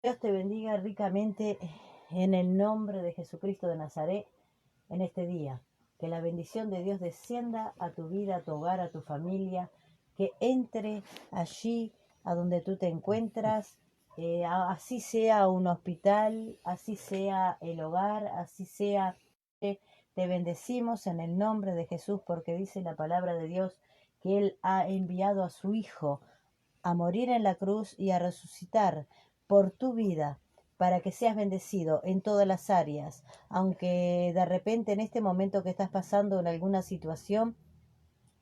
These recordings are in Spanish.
Dios te bendiga ricamente en el nombre de Jesucristo de Nazaret en este día. Que la bendición de Dios descienda a tu vida, a tu hogar, a tu familia, que entre allí a donde tú te encuentras, así sea un hospital, así sea el hogar, así sea. Te bendecimos en el nombre de Jesús porque dice la palabra de Dios que Él ha enviado a su Hijo a morir en la cruz y a resucitar por tu vida, para que seas bendecido en todas las áreas, aunque de repente en este momento que estás pasando en alguna situación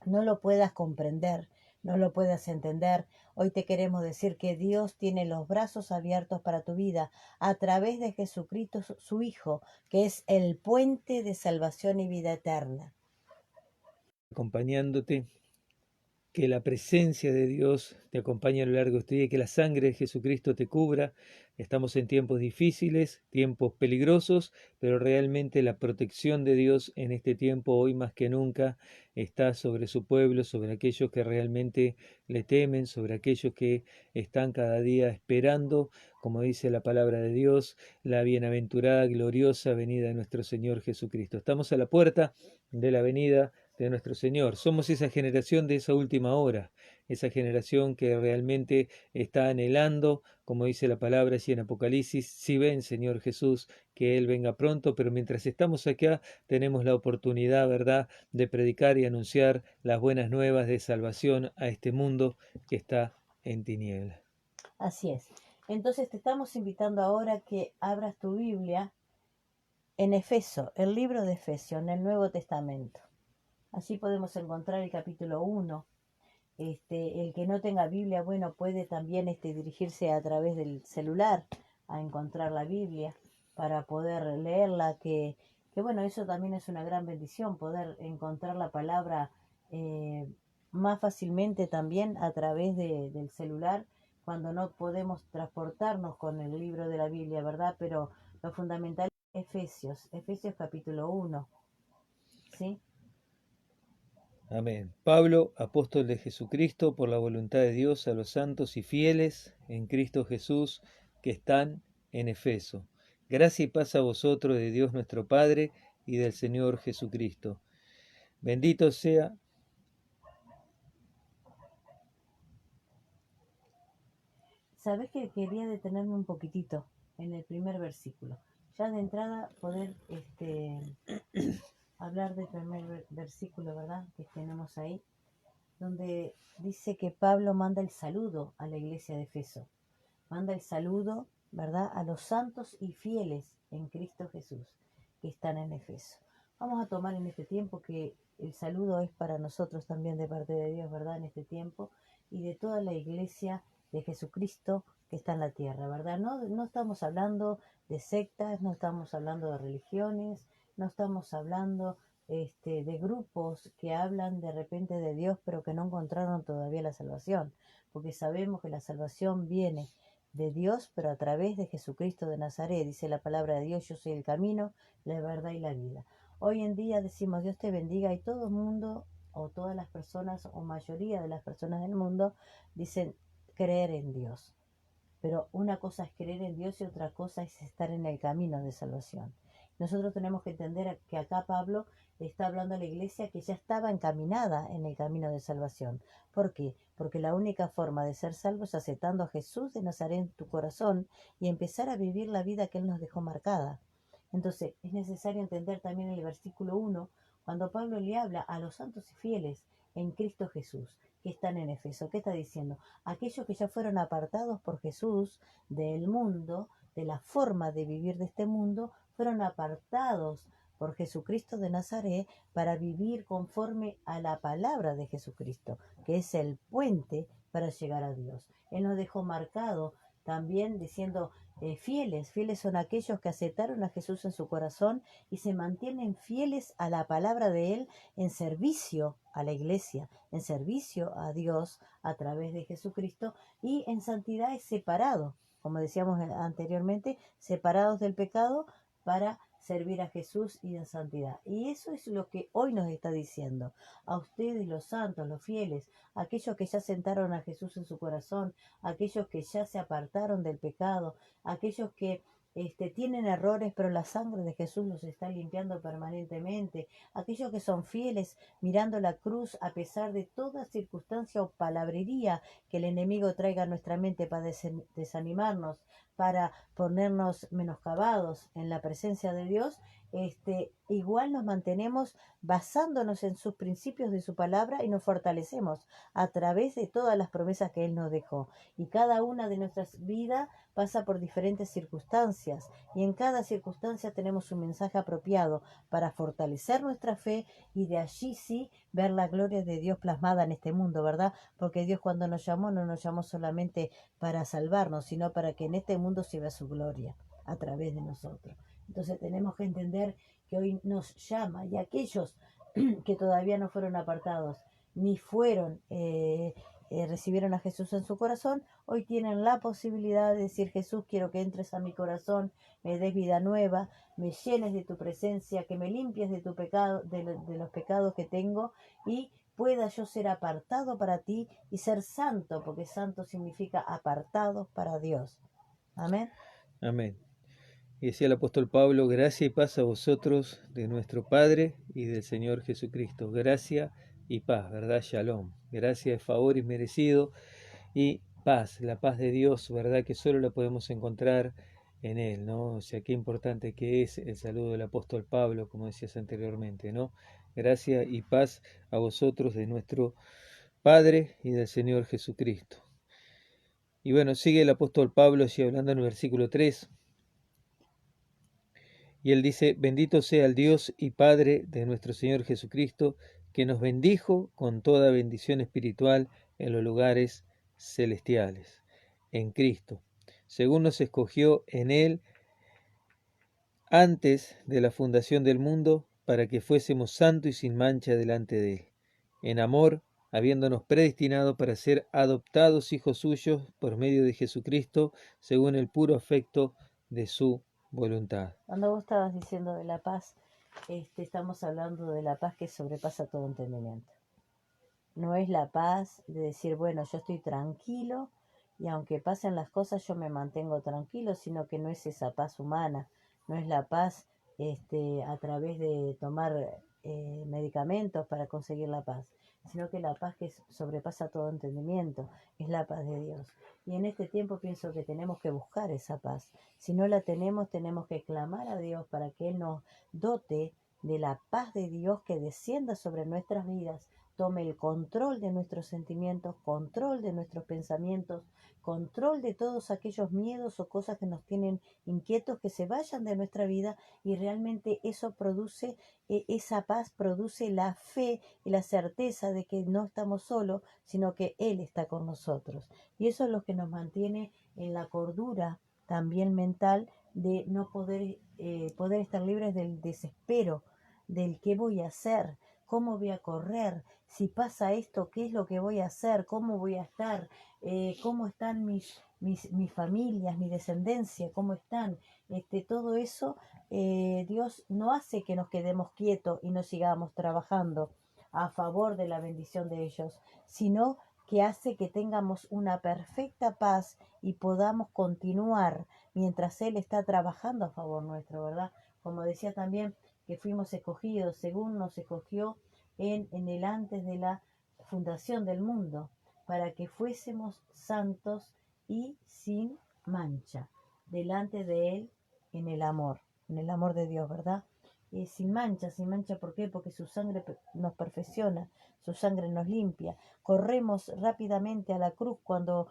no lo puedas comprender, no lo puedas entender. Hoy te queremos decir que Dios tiene los brazos abiertos para tu vida a través de Jesucristo, su Hijo, que es el puente de salvación y vida eterna. Acompañándote, que la presencia de Dios te acompañe a lo largo de este día, que la sangre de Jesucristo te cubra. Estamos en tiempos difíciles, tiempos peligrosos, pero realmente la protección de Dios en este tiempo, hoy más que nunca, está sobre su pueblo, sobre aquellos que realmente le temen, sobre aquellos que están cada día esperando, como dice la palabra de Dios, la bienaventurada, gloriosa venida de nuestro Señor Jesucristo. Estamos a la puerta de la venida de nuestro Señor. Somos esa generación de esa última hora, esa generación que realmente está anhelando, como dice la palabra así en Apocalipsis, si ven, Señor Jesús, que Él venga pronto, pero mientras estamos acá tenemos la oportunidad, ¿verdad?, de predicar y anunciar las buenas nuevas de salvación a este mundo que está en tinieblas. Así es. Entonces te estamos invitando ahora que abras tu Biblia en Efeso, el libro de Efesios, en el Nuevo Testamento. Allí podemos encontrar el capítulo 1. El que no tenga Biblia, bueno, puede también dirigirse a través del celular a encontrar la Biblia para poder leerla, que bueno, eso también es una gran bendición, poder encontrar la palabra más fácilmente también a través del celular, cuando no podemos transportarnos con el libro de la Biblia, ¿verdad? Pero lo fundamental es Efesios capítulo 1, ¿sí? Amén. Pablo, apóstol de Jesucristo, por la voluntad de Dios, a los santos y fieles en Cristo Jesús que están en Efeso. Gracia y paz a vosotros de Dios nuestro Padre y del Señor Jesucristo. Bendito sea. Sabés que quería detenerme un poquitito en el primer versículo. Ya de entrada poder hablar del primer versículo, ¿verdad? Que tenemos ahí, donde dice que Pablo manda el saludo a la iglesia de Efeso. Manda el saludo, ¿verdad?, a los santos y fieles en Cristo Jesús que están en Efeso. Vamos a tomar en este tiempo que el saludo es para nosotros también de parte de Dios, ¿verdad?, en este tiempo, y de toda la iglesia de Jesucristo que está en la tierra, ¿verdad? No estamos hablando de sectas, no estamos hablando de religiones, no estamos hablando de grupos que hablan de repente de Dios, pero que no encontraron todavía la salvación, porque sabemos que la salvación viene de Dios, pero a través de Jesucristo de Nazaret. Dice la palabra de Dios: yo soy el camino, la verdad y la vida. Hoy en día decimos Dios te bendiga, y todo el mundo, o todas las personas, o mayoría de las personas del mundo, dicen creer en Dios. Pero una cosa es creer en Dios y otra cosa es estar en el camino de salvación. Nosotros tenemos que entender que acá Pablo está hablando a la iglesia que ya estaba encaminada en el camino de salvación. ¿Por qué? Porque la única forma de ser salvo es aceptando a Jesús de Nazaret en tu corazón y empezar a vivir la vida que Él nos dejó marcada. Entonces es necesario entender también el versículo 1, cuando Pablo le habla a los santos y fieles en Cristo Jesús que están en Efeso. ¿Qué está diciendo? Aquellos que ya fueron apartados por Jesús del mundo, de la forma de vivir de este mundo, fueron apartados por Jesucristo de Nazaret para vivir conforme a la palabra de Jesucristo, que es el puente para llegar a Dios. Él nos dejó marcado también diciendo fieles son aquellos que aceptaron a Jesús en su corazón y se mantienen fieles a la palabra de Él en servicio a la iglesia, en servicio a Dios a través de Jesucristo, y en santidad es separado, como decíamos anteriormente, separados del pecado para servir a Jesús y en santidad. Y eso es lo que hoy nos está diciendo a ustedes, los santos, los fieles, aquellos que ya sentaron a Jesús en su corazón, aquellos que ya se apartaron del pecado, aquellos que tienen errores, pero la sangre de Jesús los está limpiando permanentemente. Aquellos que son fieles mirando la cruz a pesar de toda circunstancia o palabrería que el enemigo traiga a nuestra mente para desanimarnos, para ponernos menoscabados en la presencia de Dios. Igual nos mantenemos basándonos en sus principios de su palabra y nos fortalecemos a través de todas las promesas que Él nos dejó. Y cada una de nuestras vidas pasa por diferentes circunstancias y en cada circunstancia tenemos un mensaje apropiado para fortalecer nuestra fe y de allí sí ver la gloria de Dios plasmada en este mundo, ¿verdad? Porque Dios cuando nos llamó no nos llamó solamente para salvarnos, sino para que en este mundo se vea su gloria a través de nosotros. Entonces tenemos que entender que hoy nos llama y aquellos que todavía no fueron apartados ni fueron recibieron a Jesús en su corazón, hoy tienen la posibilidad de decir: Jesús, quiero que entres a mi corazón, me des vida nueva, me llenes de tu presencia, que me limpies de tu pecado, de los pecados que tengo, y pueda yo ser apartado para ti y ser santo, porque santo significa apartado para Dios. Amén. Amén. Y decía el apóstol Pablo: gracia y paz a vosotros de nuestro Padre y del Señor Jesucristo. Gracia y paz, ¿verdad? Shalom. Gracia es favor inmerecido y paz, la paz de Dios, ¿verdad? Que solo la podemos encontrar en Él, ¿no? O sea, qué importante que es el saludo del apóstol Pablo, como decías anteriormente, ¿no? Gracia y paz a vosotros de nuestro Padre y del Señor Jesucristo. Y bueno, sigue el apóstol Pablo así hablando en el versículo 3. Y él dice: bendito sea el Dios y Padre de nuestro Señor Jesucristo, que nos bendijo con toda bendición espiritual en los lugares celestiales, en Cristo, según nos escogió en Él antes de la fundación del mundo, para que fuésemos santos y sin mancha delante de Él, en amor, habiéndonos predestinado para ser adoptados hijos suyos por medio de Jesucristo, según el puro afecto de su voluntad. Cuando vos estabas diciendo de la paz, estamos hablando de la paz que sobrepasa todo entendimiento. No es la paz de decir, bueno, yo estoy tranquilo y aunque pasen las cosas yo me mantengo tranquilo, sino que no es esa paz humana, no es la paz a través de tomar medicamentos para conseguir la paz, sino que la paz que sobrepasa todo entendimiento es la paz de Dios. Y en este tiempo pienso que tenemos que buscar esa paz. Si no la tenemos, tenemos que clamar a Dios para que Él nos dote de la paz de Dios que descienda sobre nuestras vidas, tome el control de nuestros sentimientos, control de nuestros pensamientos, control de todos aquellos miedos o cosas que nos tienen inquietos, que se vayan de nuestra vida, y realmente eso produce, esa paz produce la fe y la certeza de que no estamos solos, sino que Él está con nosotros. Y eso es lo que nos mantiene en la cordura también mental de no poder estar libres del desespero, del qué voy a hacer, cómo voy a correr, si pasa esto, qué es lo que voy a hacer, cómo voy a estar, cómo están mis familias, mi descendencia, cómo están. Todo eso, Dios no hace que nos quedemos quietos y no sigamos trabajando a favor de la bendición de ellos, sino que hace que tengamos una perfecta paz y podamos continuar mientras Él está trabajando a favor nuestro, ¿verdad? Como decía también, que fuimos escogidos según nos escogió en el antes de la fundación del mundo, para que fuésemos santos y sin mancha, delante de Él en el amor de Dios, ¿verdad? Sin mancha, ¿por qué? Porque su sangre nos perfecciona, su sangre nos limpia. Corremos rápidamente a la cruz cuando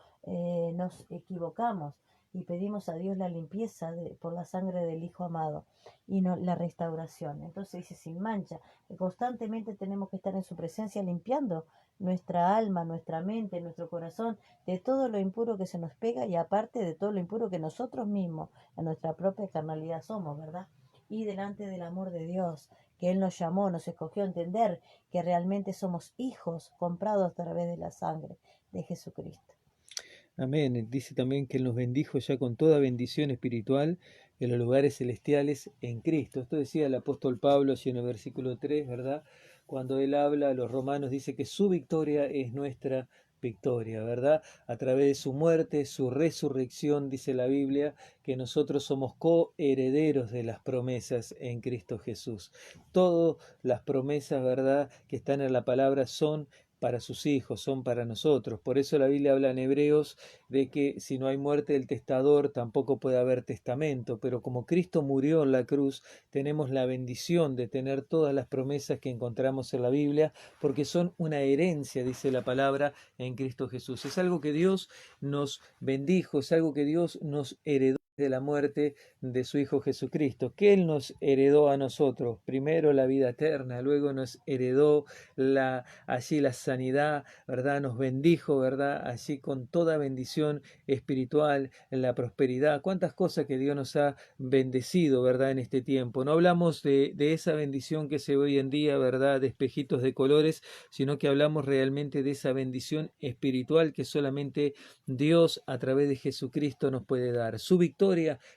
nos equivocamos y pedimos a Dios la limpieza por la sangre del Hijo amado y no, la restauración. Entonces dice sin mancha, que constantemente tenemos que estar en su presencia limpiando nuestra alma, nuestra mente, nuestro corazón, de todo lo impuro que se nos pega y aparte de todo lo impuro que nosotros mismos, en nuestra propia carnalidad somos, ¿verdad? Y delante del amor de Dios, que Él nos llamó, nos escogió, a entender que realmente somos hijos comprados a través de la sangre de Jesucristo. Amén. Dice también que Él nos bendijo ya con toda bendición espiritual en los lugares celestiales en Cristo. Esto decía el apóstol Pablo así en el versículo 3, ¿verdad? Cuando él habla a los romanos, dice que su victoria es nuestra victoria, ¿verdad? A través de su muerte, su resurrección, dice la Biblia, que nosotros somos coherederos de las promesas en Cristo Jesús. Todas las promesas, ¿verdad?, que están en la palabra son para sus hijos, son para nosotros. Por eso la Biblia habla en Hebreos de que si no hay muerte del testador, tampoco puede haber testamento, pero como Cristo murió en la cruz, tenemos la bendición de tener todas las promesas que encontramos en la Biblia, porque son una herencia, dice la palabra, en Cristo Jesús. Es algo que Dios nos bendijo, es algo que Dios nos heredó de la muerte de su Hijo Jesucristo, que Él nos heredó a nosotros, primero la vida eterna, luego nos heredó allí la sanidad, ¿verdad? Nos bendijo, ¿verdad? Allí con toda bendición espiritual, en la prosperidad, cuántas cosas que Dios nos ha bendecido, ¿verdad? En este tiempo. No hablamos de esa bendición que se ve hoy en día, ¿verdad? De espejitos de colores, sino que hablamos realmente de esa bendición espiritual que solamente Dios a través de Jesucristo nos puede dar. Su victoria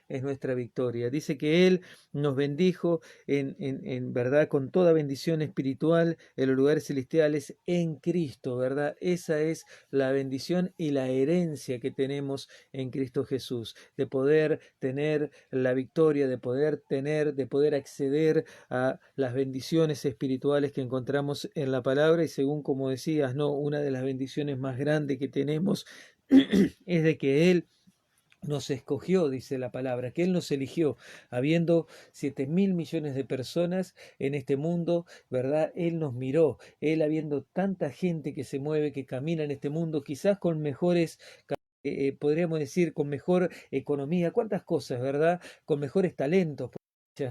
es nuestra victoria. Dice que Él nos bendijo en verdad con toda bendición espiritual en los lugares celestiales en Cristo, ¿verdad? Esa es la bendición y la herencia que tenemos en Cristo Jesús, de poder tener la victoria, de poder acceder a las bendiciones espirituales que encontramos en la palabra. Y según como decías, no, una de las bendiciones más grandes que tenemos es de que Él nos escogió, dice la palabra, que Él nos eligió, habiendo 7.000 millones de personas en este mundo, ¿verdad? Él nos miró, Él habiendo tanta gente que se mueve, que camina en este mundo, quizás con mejores, podríamos decir, con mejor economía, cuántas cosas, ¿verdad? Con mejores talentos,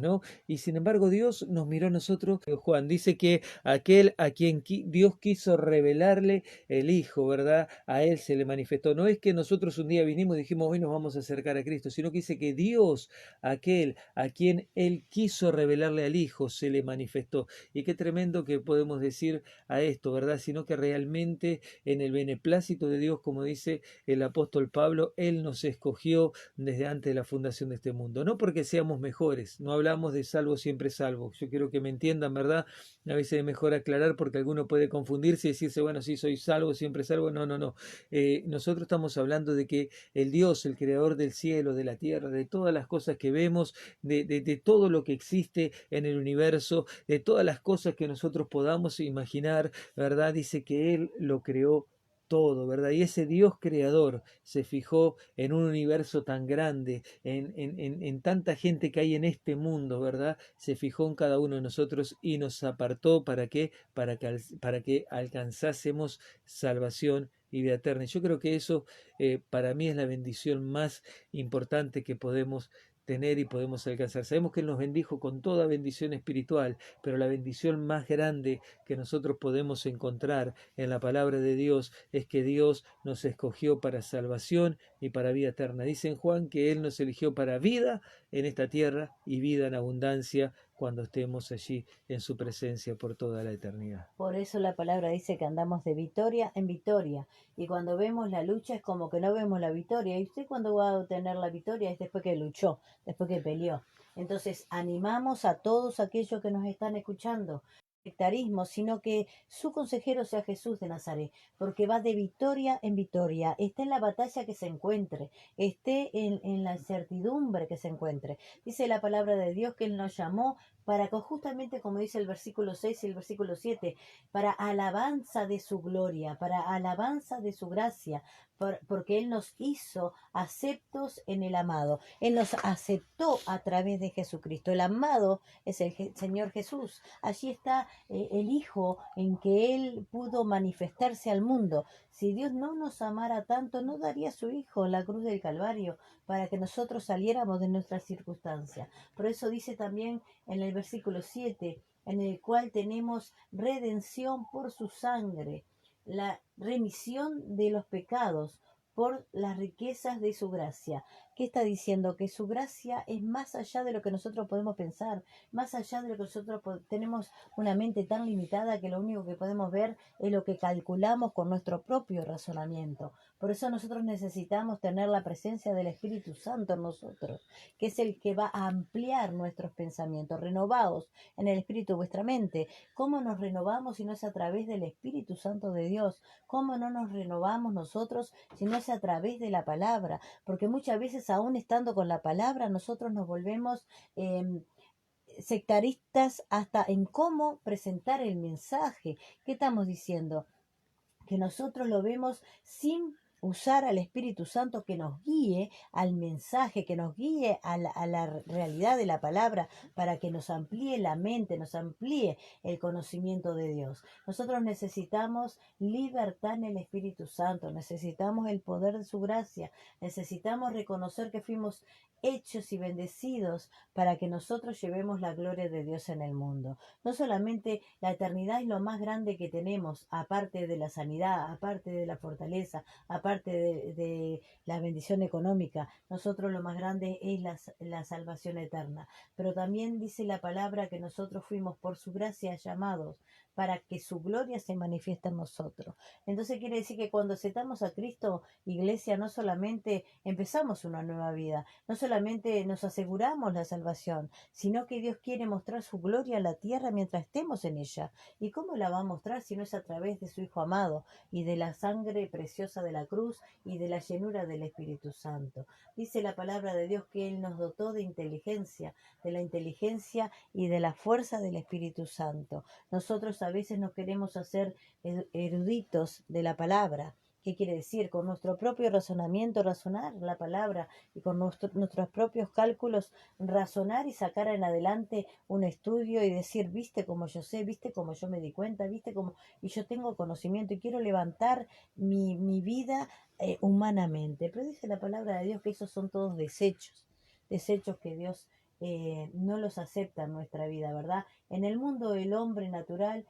¿no? Y sin embargo Dios nos miró a nosotros. Juan dice que aquel a quien Dios quiso revelarle el Hijo, ¿verdad? A Él se le manifestó. No es que nosotros un día vinimos y dijimos hoy nos vamos a acercar a Cristo, sino que dice que Dios, aquel a quien Él quiso revelarle al Hijo, se le manifestó. Y qué tremendo que podemos decir a esto, ¿verdad? Sino que realmente en el beneplácito de Dios, como dice el apóstol Pablo, Él nos escogió desde antes de la fundación de este mundo. No porque seamos mejores, no hablamos de salvo siempre salvo. Yo quiero que me entiendan, ¿verdad? A veces es mejor aclarar porque alguno puede confundirse y decirse, bueno, sí, soy salvo, siempre salvo. No, no, no. Nosotros estamos hablando de que el Dios, el creador del cielo, de la tierra, de todas las cosas que vemos, de todo lo que existe en el universo, de todas las cosas que nosotros podamos imaginar, ¿verdad? Dice que Él lo creó todo, ¿verdad? Y ese Dios creador se fijó en un universo tan grande, en tanta gente que hay en este mundo, ¿verdad? Se fijó en cada uno de nosotros y nos apartó ¿para qué? Para que alcanzásemos salvación y vida eterna. Y yo creo que eso para mí es la bendición más importante que podemos tener y podemos alcanzar. Sabemos que Él nos bendijo con toda bendición espiritual, pero la bendición más grande que nosotros podemos encontrar en la palabra de Dios es que Dios nos escogió para salvación y para vida eterna. Dice en Juan que Él nos eligió para vida en esta tierra y vida en abundancia cuando estemos allí en su presencia por toda la eternidad. Por eso la palabra dice que andamos de victoria en victoria. Y cuando vemos la lucha es como que no vemos la victoria. ¿Y usted cuándo va a obtener la victoria? Es después que luchó, después que peleó. Entonces animamos a todos aquellos que nos están escuchando sectarismo, sino que su consejero sea Jesús de Nazaret, porque va de victoria en victoria, esté en la batalla que se encuentre, esté en la incertidumbre que se encuentre. Dice la palabra de Dios que Él nos llamó para que justamente como dice el versículo 6 y el versículo 7, para alabanza de su gloria, para alabanza de su gracia, porque Él nos hizo aceptos en el amado. Él nos aceptó a través de Jesucristo. El amado es el Señor Jesús. Allí está el Hijo en que Él pudo manifestarse al mundo. Si Dios no nos amara tanto, no daría a su Hijo en la cruz del Calvario para que nosotros saliéramos de nuestras circunstancias. Por eso dice también en el versículo 7, en el cual tenemos redención por su sangre, la remisión de los pecados por las riquezas de su gracia, ¿Qué está diciendo? Que su gracia es más allá de lo que nosotros podemos pensar, más allá de lo que nosotros tenemos una mente tan limitada que lo único que podemos ver es lo que calculamos con nuestro propio razonamiento. Por eso nosotros necesitamos tener la presencia del Espíritu Santo en nosotros, que es el que va a ampliar nuestros pensamientos, renovados en el Espíritu de vuestra mente. ¿Cómo nos renovamos si no es a través del Espíritu Santo de Dios? ¿Cómo no nos renovamos nosotros si no es a través de la palabra? Porque muchas veces, aún estando con la palabra, nosotros nos volvemos sectaristas hasta en cómo presentar el mensaje. ¿Qué estamos diciendo? Que nosotros lo vemos sin usar al Espíritu Santo que nos guíe al mensaje, que nos guíe a la realidad de la palabra, para que nos amplíe la mente, nos amplíe el conocimiento de Dios. Nosotros necesitamos libertad en el Espíritu Santo, necesitamos el poder de su gracia, necesitamos reconocer que fuimos hechos y bendecidos para que nosotros llevemos la gloria de Dios en el mundo. No solamente la eternidad es lo más grande que tenemos, aparte de la sanidad, aparte de la fortaleza, aparte de la bendición económica. Nosotros lo más grande es la salvación eterna. Pero también dice la palabra que nosotros fuimos por su gracia llamados para que su gloria se manifieste en nosotros. Entonces quiere decir que cuando aceptamos a Cristo, iglesia, no solamente empezamos una nueva vida, no solamente nos aseguramos la salvación, sino que Dios quiere mostrar su gloria a la tierra mientras estemos en ella. ¿Y cómo la va a mostrar si no es a través de su Hijo amado y de la sangre preciosa de la cruz y de la llenura del Espíritu Santo? Dice la palabra de Dios que Él nos dotó de inteligencia, de la inteligencia y de la fuerza del Espíritu Santo. Nosotros a veces nos queremos hacer eruditos de la palabra. ¿Qué quiere decir? Con nuestro propio razonamiento, razonar la palabra, y con nuestros propios cálculos, razonar y sacar en adelante un estudio y decir, viste como yo sé, viste como yo me di cuenta, viste como, y yo tengo conocimiento y quiero levantar mi vida humanamente. Pero dice la palabra de Dios que esos son todos desechos que Dios no los acepta en nuestra vida, ¿verdad? En el mundo el hombre natural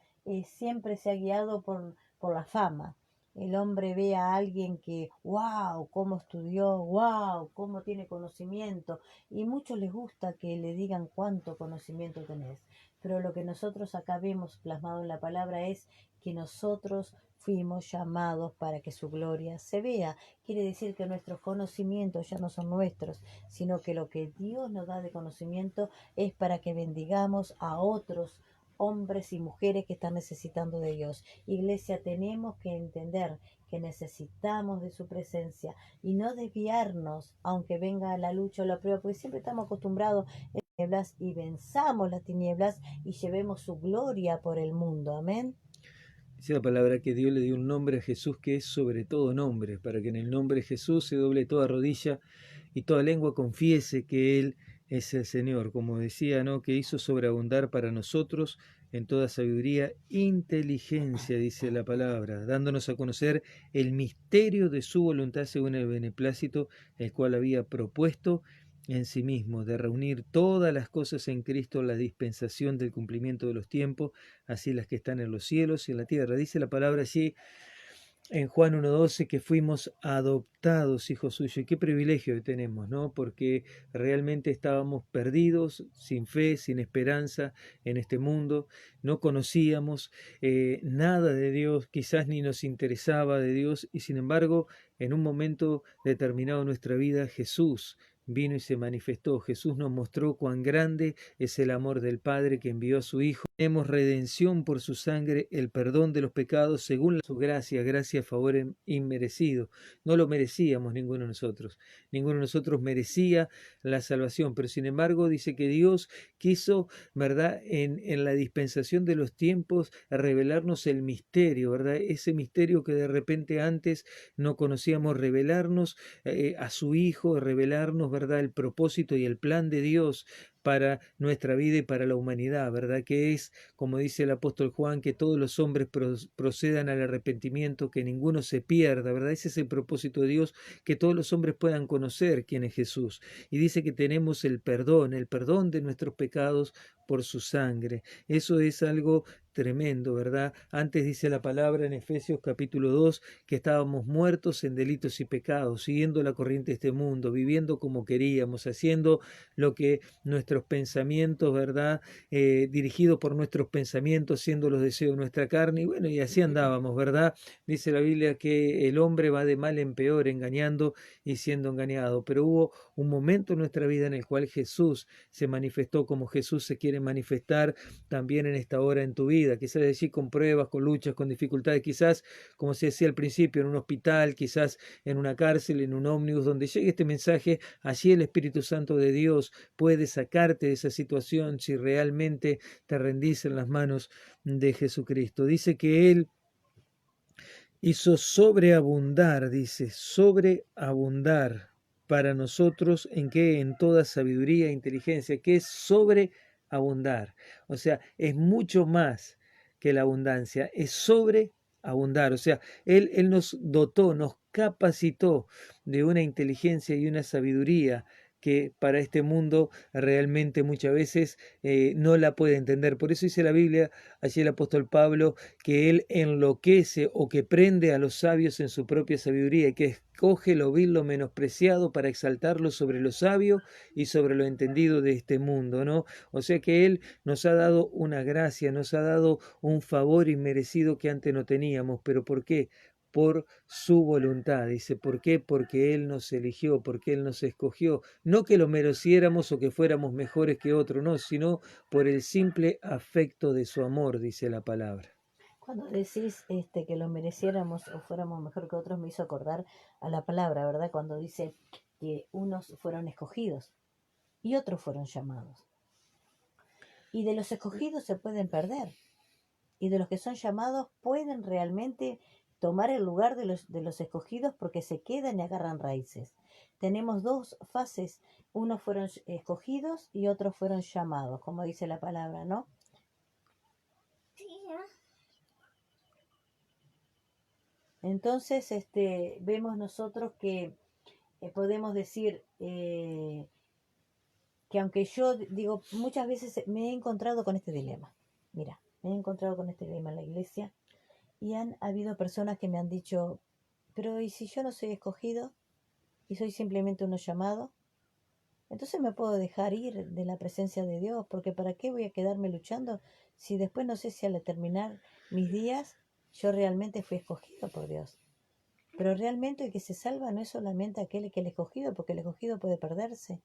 siempre se ha guiado por la fama. El hombre ve a alguien que, wow, cómo estudió, wow, cómo tiene conocimiento, y muchos les gusta que le digan cuánto conocimiento tenés. Pero lo que nosotros acá vemos plasmado en la palabra es que nosotros fuimos llamados para que su gloria se vea. Quiere decir que nuestros conocimientos ya no son nuestros, sino que lo que Dios nos da de conocimiento es para que bendigamos a otros hombres y mujeres que están necesitando de Dios. Iglesia, tenemos que entender que necesitamos de su presencia y no desviarnos, aunque venga la lucha o la prueba, porque siempre estamos acostumbrados a tinieblas, y venzamos las tinieblas y llevemos su gloria por el mundo. Amén. Dice la palabra que Dios le dio un nombre a Jesús que es sobre todo nombre, para que en el nombre de Jesús se doble toda rodilla y toda lengua confiese que Él es el Señor. Como decía, ¿no? Que hizo sobreabundar para nosotros en toda sabiduría, inteligencia, dice la palabra, dándonos a conocer el misterio de su voluntad según el beneplácito, el cual había propuesto en sí mismo, de reunir todas las cosas en Cristo, la dispensación del cumplimiento de los tiempos, así las que están en los cielos y en la tierra. Dice la palabra allí en Juan 1:12 que fuimos adoptados hijos suyos. Y qué privilegio que tenemos, ¿no? Porque realmente estábamos perdidos, sin fe, sin esperanza en este mundo, no conocíamos nada de Dios, quizás ni nos interesaba de Dios, y sin embargo, en un momento determinado de nuestra vida, Jesús vino y se manifestó. Jesús nos mostró cuán grande es el amor del Padre que envió a su Hijo. Tenemos redención por su sangre, el perdón de los pecados según su gracia, gracia, favor inmerecido. No lo merecíamos ninguno de nosotros. Ninguno de nosotros merecía la salvación, pero sin embargo dice que Dios quiso, ¿verdad?, en la dispensación de los tiempos revelarnos el misterio, ¿verdad? Ese misterio que de repente antes no conocíamos, revelarnos a su Hijo, revelarnos, ¿verdad?, el propósito y el plan de Dios para nuestra vida y para la humanidad, ¿verdad? Que es, como dice el apóstol Juan, que todos los hombres procedan al arrepentimiento, que ninguno se pierda, ¿verdad? Ese es el propósito de Dios, que todos los hombres puedan conocer quién es Jesús. Y dice que tenemos el perdón de nuestros pecados por su sangre. Eso es algo tremendo, ¿verdad? Antes dice la palabra en Efesios capítulo 2 que estábamos muertos en delitos y pecados, siguiendo la corriente de este mundo, viviendo como queríamos, haciendo lo que nuestros pensamientos, ¿verdad? Dirigidos por nuestros pensamientos, siendo los deseos de nuestra carne, y bueno, y así andábamos, ¿verdad? Dice la Biblia que el hombre va de mal en peor, engañando y siendo engañado, pero hubo un momento en nuestra vida en el cual Jesús se manifestó como Jesús se quiere manifestar también en esta hora en tu vida, quizás decir con pruebas, con luchas, con dificultades, quizás, como se decía al principio, en un hospital, quizás en una cárcel, en un ómnibus, donde llegue este mensaje, allí el Espíritu Santo de Dios puede sacarte de esa situación si realmente te rendís en las manos de Jesucristo. Dice que Él hizo sobreabundar, dice, sobreabundar para nosotros en que en toda sabiduría e inteligencia, que es sobreabundar. O sea, es mucho más que la abundancia, es sobreabundar. O sea, Él nos dotó, nos capacitó de una inteligencia y una sabiduría que para este mundo realmente muchas veces no la puede entender. Por eso dice la Biblia, allí el apóstol Pablo, que él enloquece o que prende a los sabios en su propia sabiduría y que escoge lo vil, lo menospreciado para exaltarlo sobre lo sabio y sobre lo entendido de este mundo, ¿no? O sea que él nos ha dado una gracia, nos ha dado un favor inmerecido que antes no teníamos. ¿Pero por qué? Por su voluntad, dice, ¿por qué? Porque Él nos eligió, porque Él nos escogió, no que lo mereciéramos o que fuéramos mejores que otro, no, sino por el simple afecto de su amor, dice la palabra. Cuando decís que lo mereciéramos o fuéramos mejor que otros, me hizo acordar a la palabra, ¿verdad? Cuando dice que unos fueron escogidos y otros fueron llamados. Y de los escogidos se pueden perder. Y de los que son llamados pueden realmente tomar el lugar de los escogidos porque se quedan y agarran raíces. Tenemos dos fases, unos fueron escogidos y otros fueron llamados, como dice la palabra, ¿no? Entonces, vemos nosotros que podemos decir que aunque yo digo, muchas veces me he encontrado con este dilema. Mira, me he encontrado con este dilema en la iglesia y han habido personas que me han dicho, pero ¿y si yo no soy escogido y soy simplemente uno llamado? Entonces me puedo dejar ir de la presencia de Dios, porque ¿para qué voy a quedarme luchando si después no sé si al terminar mis días yo realmente fui escogido por Dios? Pero realmente el que se salva no es solamente aquel que el escogido, porque el escogido puede perderse.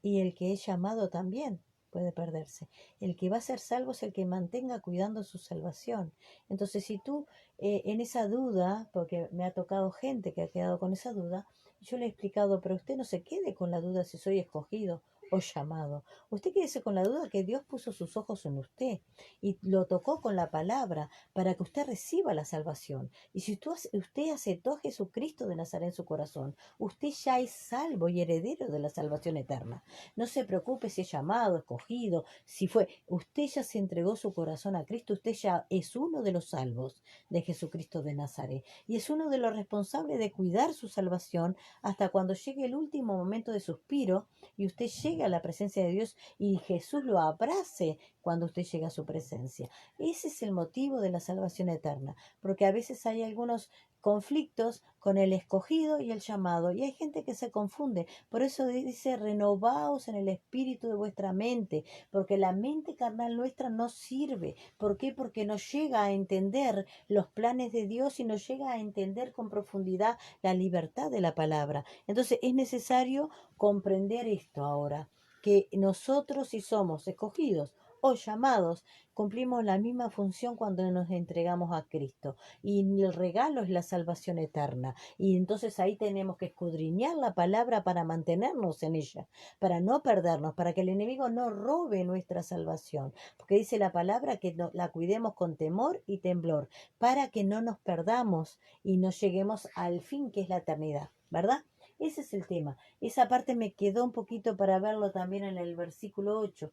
Y el que es llamado también puede perderse. El que va a ser salvo es el que mantenga cuidando su salvación. Entonces, si tú en esa duda, porque me ha tocado gente que ha quedado con esa duda, yo le he explicado, pero usted no se quede con la duda si soy escogido o llamado. Usted quédese con la duda que Dios puso sus ojos en usted y lo tocó con la palabra para que usted reciba la salvación. Y si usted aceptó a Jesucristo de Nazaret en su corazón, usted ya es salvo y heredero de la salvación eterna. No se preocupe si es llamado, escogido, si fue. Usted ya se entregó su corazón a Cristo, usted ya es uno de los salvos de Jesucristo de Nazaret. Y es uno de los responsables de cuidar su salvación hasta cuando llegue el último momento de suspiro y usted llegue a la presencia de Dios y Jesús lo abrace cuando usted llega a su presencia. Ese es el motivo de la salvación eterna, porque a veces hay algunos conflictos con el escogido y el llamado, y hay gente que se confunde. Por eso dice, renovaos en el espíritu de vuestra mente, porque la mente carnal nuestra no sirve. ¿Por qué? Porque no llega a entender los planes de Dios y no llega a entender con profundidad la libertad de la palabra. Entonces es necesario comprender esto ahora, que nosotros si somos escogidos o llamados, cumplimos la misma función cuando nos entregamos a Cristo. Y el regalo es la salvación eterna. Y entonces ahí tenemos que escudriñar la palabra para mantenernos en ella, para no perdernos, para que el enemigo no robe nuestra salvación. Porque dice la palabra que la cuidemos con temor y temblor, para que no nos perdamos y no lleguemos al fin que es la eternidad, ¿verdad? Ese es el tema. Esa parte me quedó un poquito para verlo también en el versículo 8.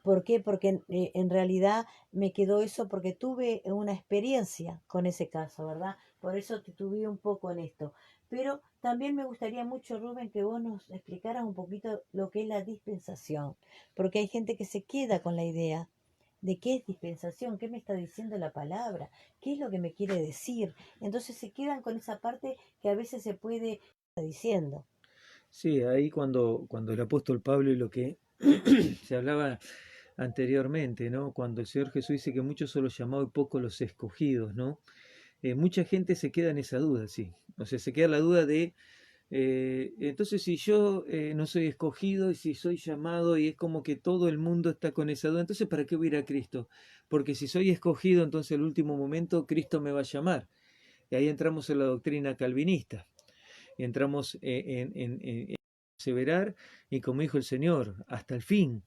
¿Por qué? Porque en realidad me quedó eso porque tuve una experiencia con ese caso, ¿verdad? Por eso te tuve un poco en esto. Pero también me gustaría mucho, Rubén, que vos nos explicaras un poquito lo que es la dispensación, porque hay gente que se queda con la idea de qué es dispensación, qué me está diciendo la palabra, qué es lo que me quiere decir. Entonces se quedan con esa parte que a veces se puede estar diciendo. Sí, ahí cuando el apóstol Pablo y lo que se hablaba anteriormente, ¿no? Cuando el Señor Jesús dice que muchos son los llamados y pocos los escogidos, ¿no? Mucha gente se queda en esa duda, sí. O sea, se queda la duda de, entonces si yo no soy escogido y si soy llamado y es como que todo el mundo está con esa duda, entonces ¿para qué voy a ir a Cristo? Porque si soy escogido, entonces el último momento Cristo me va a llamar. Y ahí entramos en la doctrina calvinista. Y entramos en perseverar y como dijo el Señor, hasta el fin.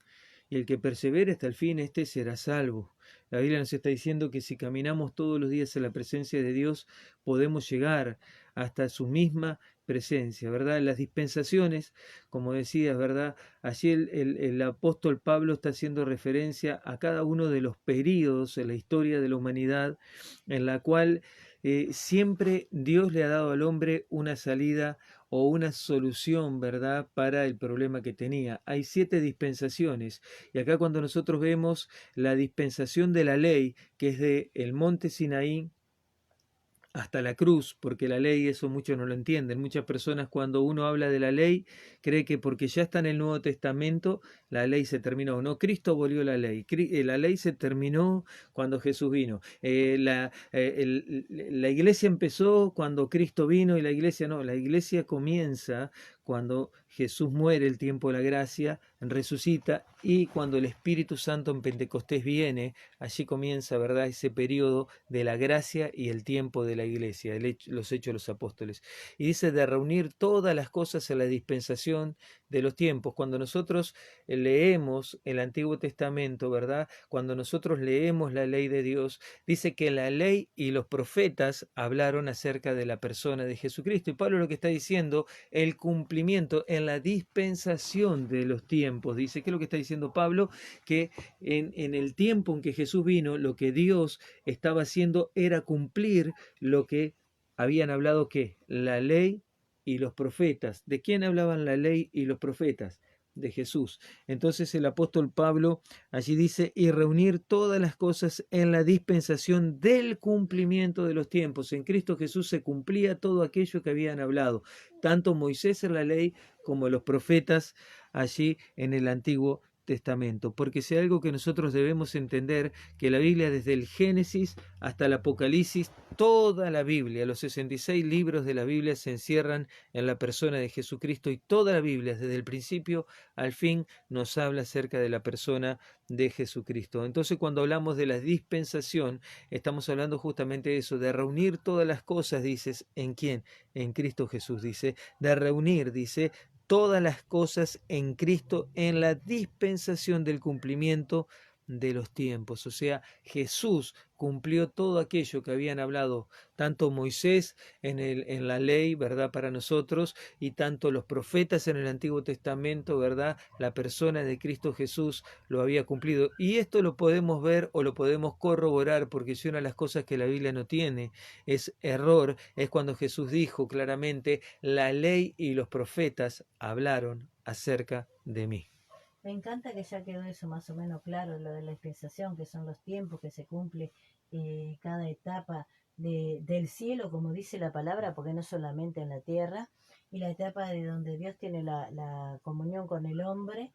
Y el que persevere hasta el fin, este será salvo. La Biblia nos está diciendo que si caminamos todos los días en la presencia de Dios, podemos llegar hasta su misma presencia, ¿verdad? Las dispensaciones, como decías, ¿verdad? Allí el apóstol Pablo está haciendo referencia a cada uno de los períodos en la historia de la humanidad en la cual siempre Dios le ha dado al hombre una salida o una solución, ¿verdad?, para el problema que tenía. Hay 7 dispensaciones. Y acá cuando nosotros vemos la dispensación de la ley, que es de el monte Sinaí hasta la cruz, porque la ley, eso muchos no lo entienden. Muchas personas cuando uno habla de la ley, cree que porque ya está en el Nuevo Testamento, la ley se terminó. No, Cristo abolió la ley. La ley se terminó cuando Jesús vino. La iglesia empezó cuando Cristo vino y la iglesia no. La iglesia comienza cuando Jesús muere, el tiempo de la gracia, resucita y cuando el Espíritu Santo en Pentecostés viene, allí comienza, ¿verdad?, ese periodo de la gracia y el tiempo de la iglesia, los hechos de los apóstoles. Y dice de reunir todas las cosas en la dispensación de los tiempos. Cuando nosotros leemos el Antiguo Testamento, ¿verdad?, cuando nosotros leemos la ley de Dios, dice que la ley y los profetas hablaron acerca de la persona de Jesucristo. Y Pablo lo que está diciendo, el cumplimiento en la dispensación de los tiempos. Dice, ¿qué es lo que está diciendo Pablo? Que en el tiempo en que Jesús vino, lo que Dios estaba haciendo era cumplir lo que habían hablado, que la ley y los profetas. ¿De quién hablaban la ley y los profetas? De Jesús. Entonces el apóstol Pablo allí dice, y reunir todas las cosas en la dispensación del cumplimiento de los tiempos. En Cristo Jesús se cumplía todo aquello que habían hablado, tanto Moisés en la ley como los profetas allí en el Antiguo Testamento, porque si hay algo que nosotros debemos entender, que la Biblia desde el Génesis hasta el Apocalipsis, toda la Biblia, los 66 libros de la Biblia se encierran en la persona de Jesucristo y toda la Biblia desde el principio al fin nos habla acerca de la persona de Jesucristo. Entonces cuando hablamos de la dispensación, estamos hablando justamente de eso, de reunir todas las cosas, dices, ¿en quién? En Cristo Jesús, dice, de reunir, dice, todas las cosas en Cristo en la dispensación del cumplimiento de los tiempos. O sea, Jesús cumplió todo aquello que habían hablado tanto Moisés en la ley, ¿verdad?, para nosotros, y tanto los profetas en el Antiguo Testamento, ¿verdad? La persona de Cristo Jesús lo había cumplido. Y esto lo podemos ver o lo podemos corroborar, porque si una de las cosas que la Biblia no tiene es error, es cuando Jesús dijo claramente, la ley y los profetas hablaron acerca de mí. Me encanta que ya quedó eso más o menos claro, lo de la dispensación, que son los tiempos que se cumple cada etapa del cielo, como dice la palabra, porque no solamente en la tierra, y la etapa de donde Dios tiene la comunión con el hombre,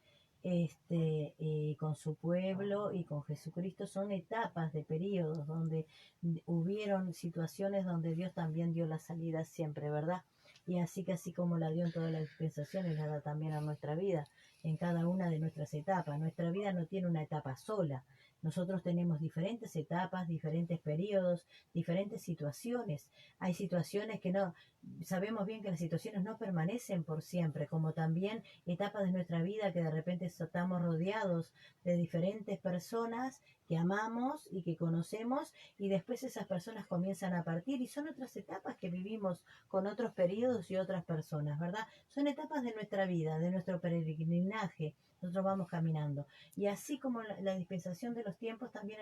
con su pueblo y con Jesucristo, son etapas de periodos donde hubieron situaciones donde Dios también dio la salida siempre, ¿verdad? Y así que así como la dio en todas las dispensaciones, la da también a nuestra vida. en cada una de nuestras etapas. Nuestra vida no tiene una etapa sola. Nosotros tenemos diferentes etapas, diferentes periodos, diferentes situaciones. Hay situaciones que no, sabemos bien que las situaciones no permanecen por siempre, como también etapas de nuestra vida que de repente estamos rodeados de diferentes personas que amamos y que conocemos, y después esas personas comienzan a partir y son otras etapas que vivimos con otros periodos y otras personas, ¿verdad? Son etapas de nuestra vida, de nuestro peregrinaje. Nosotros vamos caminando. Y así como la dispensación de los tiempos, también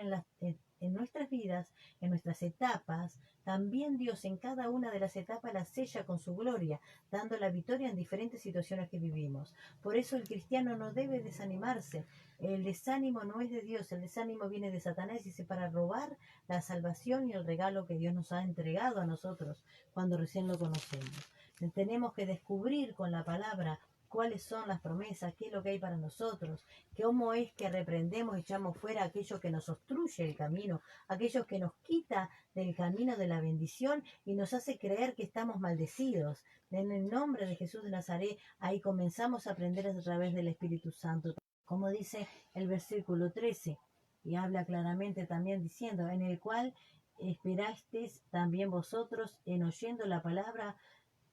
en nuestras vidas, en nuestras etapas, también Dios en cada una de las etapas las sella con su gloria, dando la victoria en diferentes situaciones que vivimos. Por eso el cristiano no debe desanimarse. El desánimo no es de Dios, el desánimo viene de Satanás, y dice, para robar la salvación y el regalo que Dios nos ha entregado a nosotros cuando recién lo conocemos. Tenemos que descubrir con la palabra cuáles son las promesas, qué es lo que hay para nosotros, cómo es que reprendemos y echamos fuera aquello que nos obstruye el camino, aquello que nos quita del camino de la bendición y nos hace creer que estamos maldecidos. En el nombre de Jesús de Nazaret, ahí comenzamos a aprender a través del Espíritu Santo, como dice el versículo 13, y habla claramente también diciendo, en el cual esperasteis también vosotros en oyendo la palabra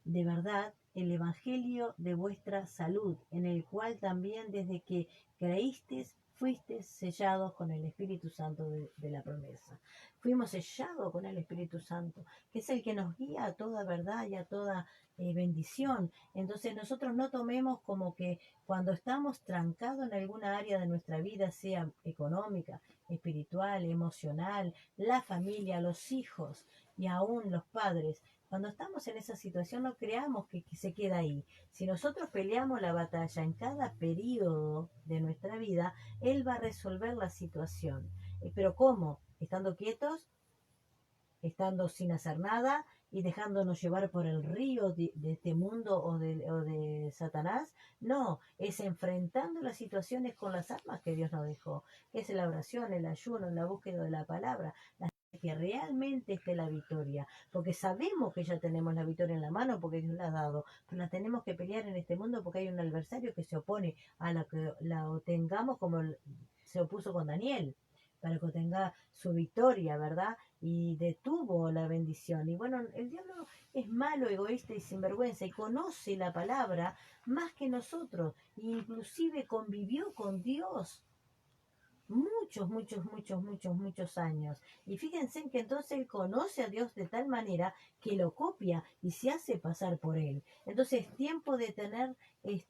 de verdad, el evangelio de vuestra salud, en el cual también desde que creísteis fuisteis sellados con el Espíritu Santo de la promesa. Fuimos sellados con el Espíritu Santo, que es el que nos guía a toda verdad y a toda bendición. Entonces nosotros no tomemos como que cuando estamos trancados en alguna área de nuestra vida, sea económica, espiritual, emocional, la familia, los hijos y aún los padres, cuando estamos en esa situación no creamos que se queda ahí. Si nosotros peleamos la batalla en cada periodo de nuestra vida, Él va a resolver la situación. ¿Pero cómo? ¿Estando quietos? ¿Estando sin hacer nada? ¿Y dejándonos llevar por el río de este mundo o de Satanás? No, es enfrentando las situaciones con las armas que Dios nos dejó, que es la oración, el ayuno, la búsqueda de la palabra, que realmente esté la victoria, porque sabemos que ya tenemos la victoria en la mano porque Dios la ha dado, pero la tenemos que pelear en este mundo porque hay un adversario que se opone a la que la obtengamos, como se opuso con Daniel, para que obtenga su victoria, ¿verdad? Y detuvo la bendición. Y bueno, el diablo es malo, egoísta y sinvergüenza y conoce la palabra más que nosotros, e inclusive convivió con Dios muchos años. Y fíjense en que entonces él conoce a Dios de tal manera que lo copia y se hace pasar por él. Entonces es tiempo de tener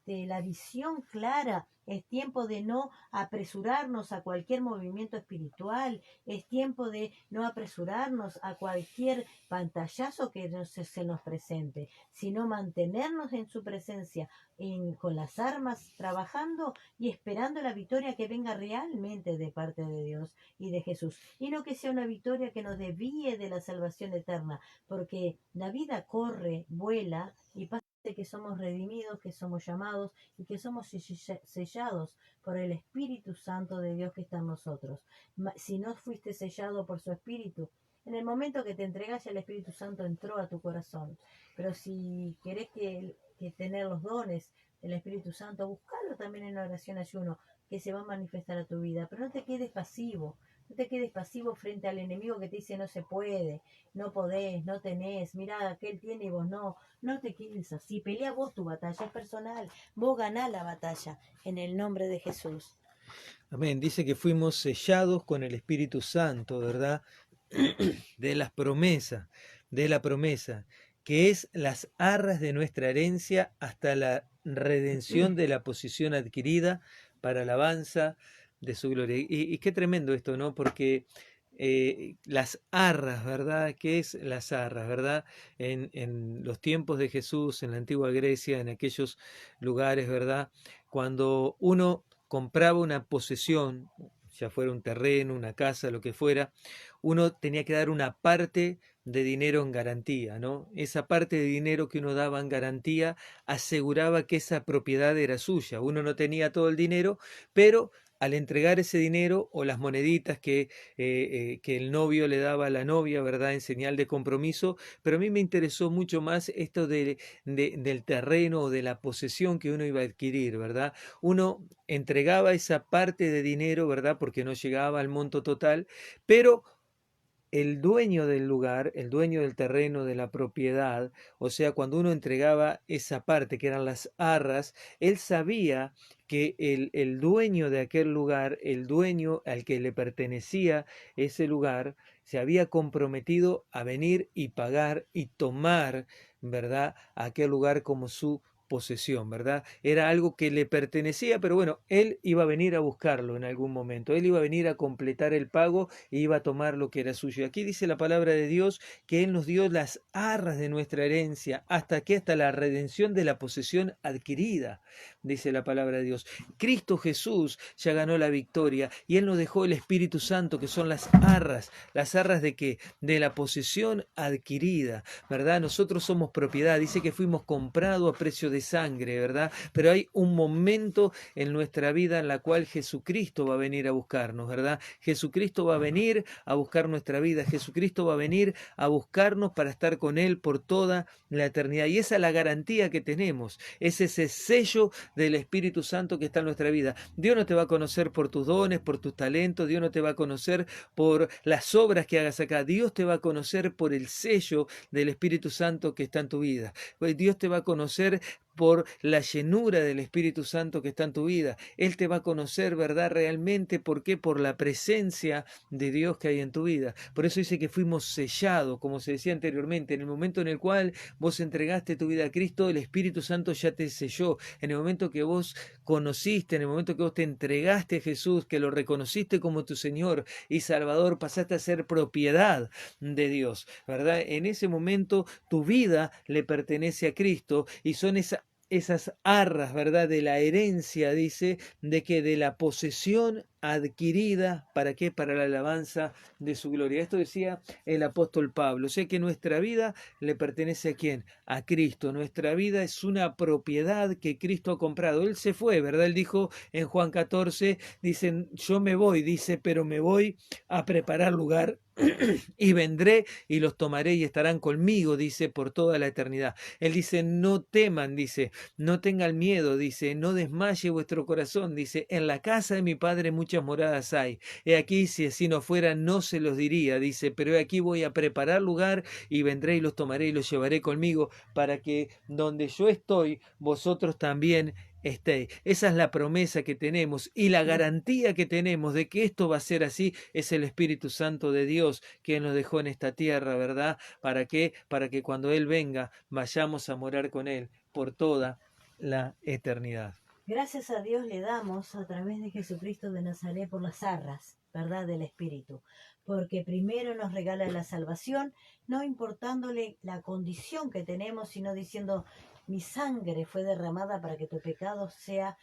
la visión clara, es tiempo de no apresurarnos a cualquier movimiento espiritual, es tiempo de no apresurarnos a cualquier pantallazo que se nos presente, sino mantenernos en su presencia, con las armas trabajando y esperando la victoria que venga realmente de parte de Dios y de Jesús. Y no que sea una victoria que nos desvíe de la salvación eterna, porque la vida corre, vuela y pasa que somos redimidos, que somos llamados y que somos sellados por el Espíritu Santo de Dios que está en nosotros. Si no fuiste sellado por su Espíritu, en el momento que te entregas, el Espíritu Santo entró a tu corazón. Pero si querés que tener los dones del Espíritu Santo, buscarlo también en oración ayuno, que se va a manifestar a tu vida. Pero no te quedes pasivo, no te quedes pasivo frente al enemigo que te dice no se puede, no podés, no tenés, mirá, aquel tiene y vos no. No te quedes así, pelea vos tu batalla, es personal, vos ganás la batalla en el nombre de Jesús. Amén. Dice que fuimos sellados con el Espíritu Santo, ¿verdad? De las promesas, de la promesa, que es las arras de nuestra herencia hasta la redención de la posición adquirida para alabanza de su gloria. Y qué tremendo esto, ¿no? Porque las arras, ¿verdad? ¿Qué es las arras, verdad? En los tiempos de Jesús, en la antigua Grecia, en aquellos lugares, ¿verdad? Cuando uno compraba una posesión, ya fuera un terreno, una casa, lo que fuera, uno tenía que dar una parte de dinero en garantía, ¿no? Esa parte de dinero que uno daba en garantía aseguraba que esa propiedad era suya. Uno no tenía todo el dinero, pero al entregar ese dinero o las moneditas que el novio le daba a la novia, ¿verdad? En señal de compromiso, pero a mí me interesó mucho más esto del terreno o de la posesión que uno iba a adquirir, ¿verdad? Uno entregaba esa parte de dinero, ¿verdad? Porque no llegaba al monto total, pero el dueño del lugar, el dueño del terreno, de la propiedad, o sea, cuando uno entregaba esa parte, que eran las arras, él sabía que el dueño de aquel lugar, el dueño al que le pertenecía ese lugar, se había comprometido a venir y pagar y tomar, ¿verdad?, aquel lugar como su posesión, ¿verdad? Era algo que le pertenecía, pero bueno, él iba a venir a buscarlo en algún momento, él iba a venir a completar el pago e iba a tomar lo que era suyo. Aquí dice la palabra de Dios que él nos dio las arras de nuestra herencia, hasta que hasta la redención de la posesión adquirida, dice la palabra de Dios. Cristo Jesús ya ganó la victoria y él nos dejó el Espíritu Santo, que son las arras de qué? De la posesión adquirida, ¿verdad? Nosotros somos propiedad, dice que fuimos comprados a precio de sangre, ¿verdad? Pero hay un momento en nuestra vida en la cual Jesucristo va a venir a buscarnos, ¿verdad? Jesucristo va a venir a buscar nuestra vida, Jesucristo va a venir a buscarnos para estar con Él por toda la eternidad. Y esa es la garantía que tenemos, es ese sello del Espíritu Santo que está en nuestra vida. Dios no te va a conocer por tus dones, por tus talentos, Dios no te va a conocer por las obras que hagas acá, Dios te va a conocer por el sello del Espíritu Santo que está en tu vida. Pues Dios te va a conocer por la llenura del Espíritu Santo que está en tu vida. Él te va a conocer, ¿verdad? Realmente, ¿por qué? Por la presencia de Dios que hay en tu vida. Por eso dice que fuimos sellados, como se decía anteriormente, en el momento en el cual vos entregaste tu vida a Cristo, el Espíritu Santo ya te selló. En el momento que vos conociste, en el momento que vos te entregaste a Jesús, que lo reconociste como tu Señor y Salvador, pasaste a ser propiedad de Dios, ¿verdad? En ese momento tu vida le pertenece a Cristo y son esas arras, ¿verdad? De la herencia, dice, de que de la posesión adquirida, ¿para qué? Para la alabanza de su gloria. Esto decía el apóstol Pablo. O sea que nuestra vida le pertenece a quién? A Cristo. Nuestra vida es una propiedad que Cristo ha comprado. Él se fue, ¿verdad? Él dijo en Juan 14, dicen, yo me voy, dice, pero me voy a preparar lugar y vendré y los tomaré y estarán conmigo, dice, por toda la eternidad. Él dice, no teman, dice, no tengan miedo, dice, no desmaye vuestro corazón, dice, en la casa de mi Padre muchas moradas hay. He aquí, si así no fuera, no se los diría, dice, pero he aquí voy a preparar lugar y vendré y los tomaré y los llevaré conmigo para que donde yo estoy, vosotros también esté. Esa es la promesa que tenemos y la garantía que tenemos de que esto va a ser así es el Espíritu Santo de Dios que nos dejó en esta tierra, ¿verdad? ¿Para qué? Para que cuando Él venga vayamos a morar con Él por toda la eternidad. Gracias a Dios le damos a través de Jesucristo de Nazaret por las arras, ¿verdad? Del Espíritu. Porque primero nos regala la salvación, no importándole la condición que tenemos, sino diciendo, mi sangre fue derramada para que tu pecado sea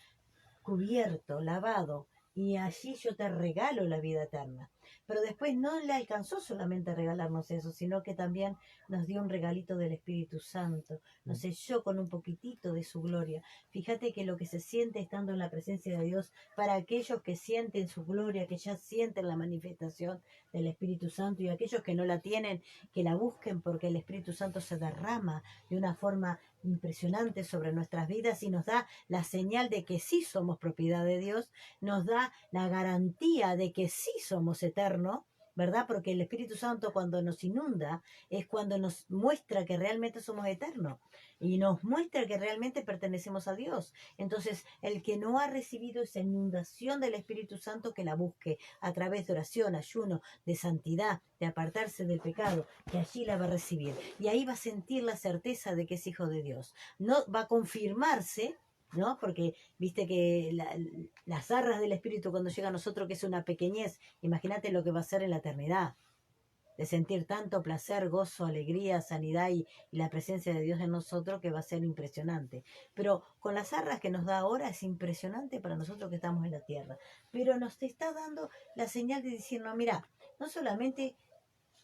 cubierto, lavado, y allí yo te regalo la vida eterna. Pero después no le alcanzó solamente a regalarnos eso, sino que también nos dio un regalito del Espíritu Santo, nos selló con un poquitito de su gloria. Fíjate que lo que se siente estando en la presencia de Dios, para aquellos que sienten su gloria, que ya sienten la manifestación del Espíritu Santo, y aquellos que no la tienen, que la busquen, porque el Espíritu Santo se derrama de una forma impresionante sobre nuestras vidas y nos da la señal de que sí somos propiedad de Dios, nos da la garantía de que sí somos eternos, ¿verdad? Porque el Espíritu Santo cuando nos inunda es cuando nos muestra que realmente somos eternos y nos muestra que realmente pertenecemos a Dios. Entonces, el que no ha recibido esa inundación del Espíritu Santo, que la busque a través de oración, ayuno, de santidad, de apartarse del pecado, que allí la va a recibir. Y ahí va a sentir la certeza de que es hijo de Dios. No va a confirmarse, ¿no? Porque viste que las arras del Espíritu cuando llega a nosotros, que es una pequeñez, imagínate lo que va a ser en la eternidad, de sentir tanto placer, gozo, alegría, sanidad y la presencia de Dios en nosotros, que va a ser impresionante. Pero con las arras que nos da ahora es impresionante para nosotros que estamos en la tierra. Pero nos está dando la señal de decir, no, mira, no solamente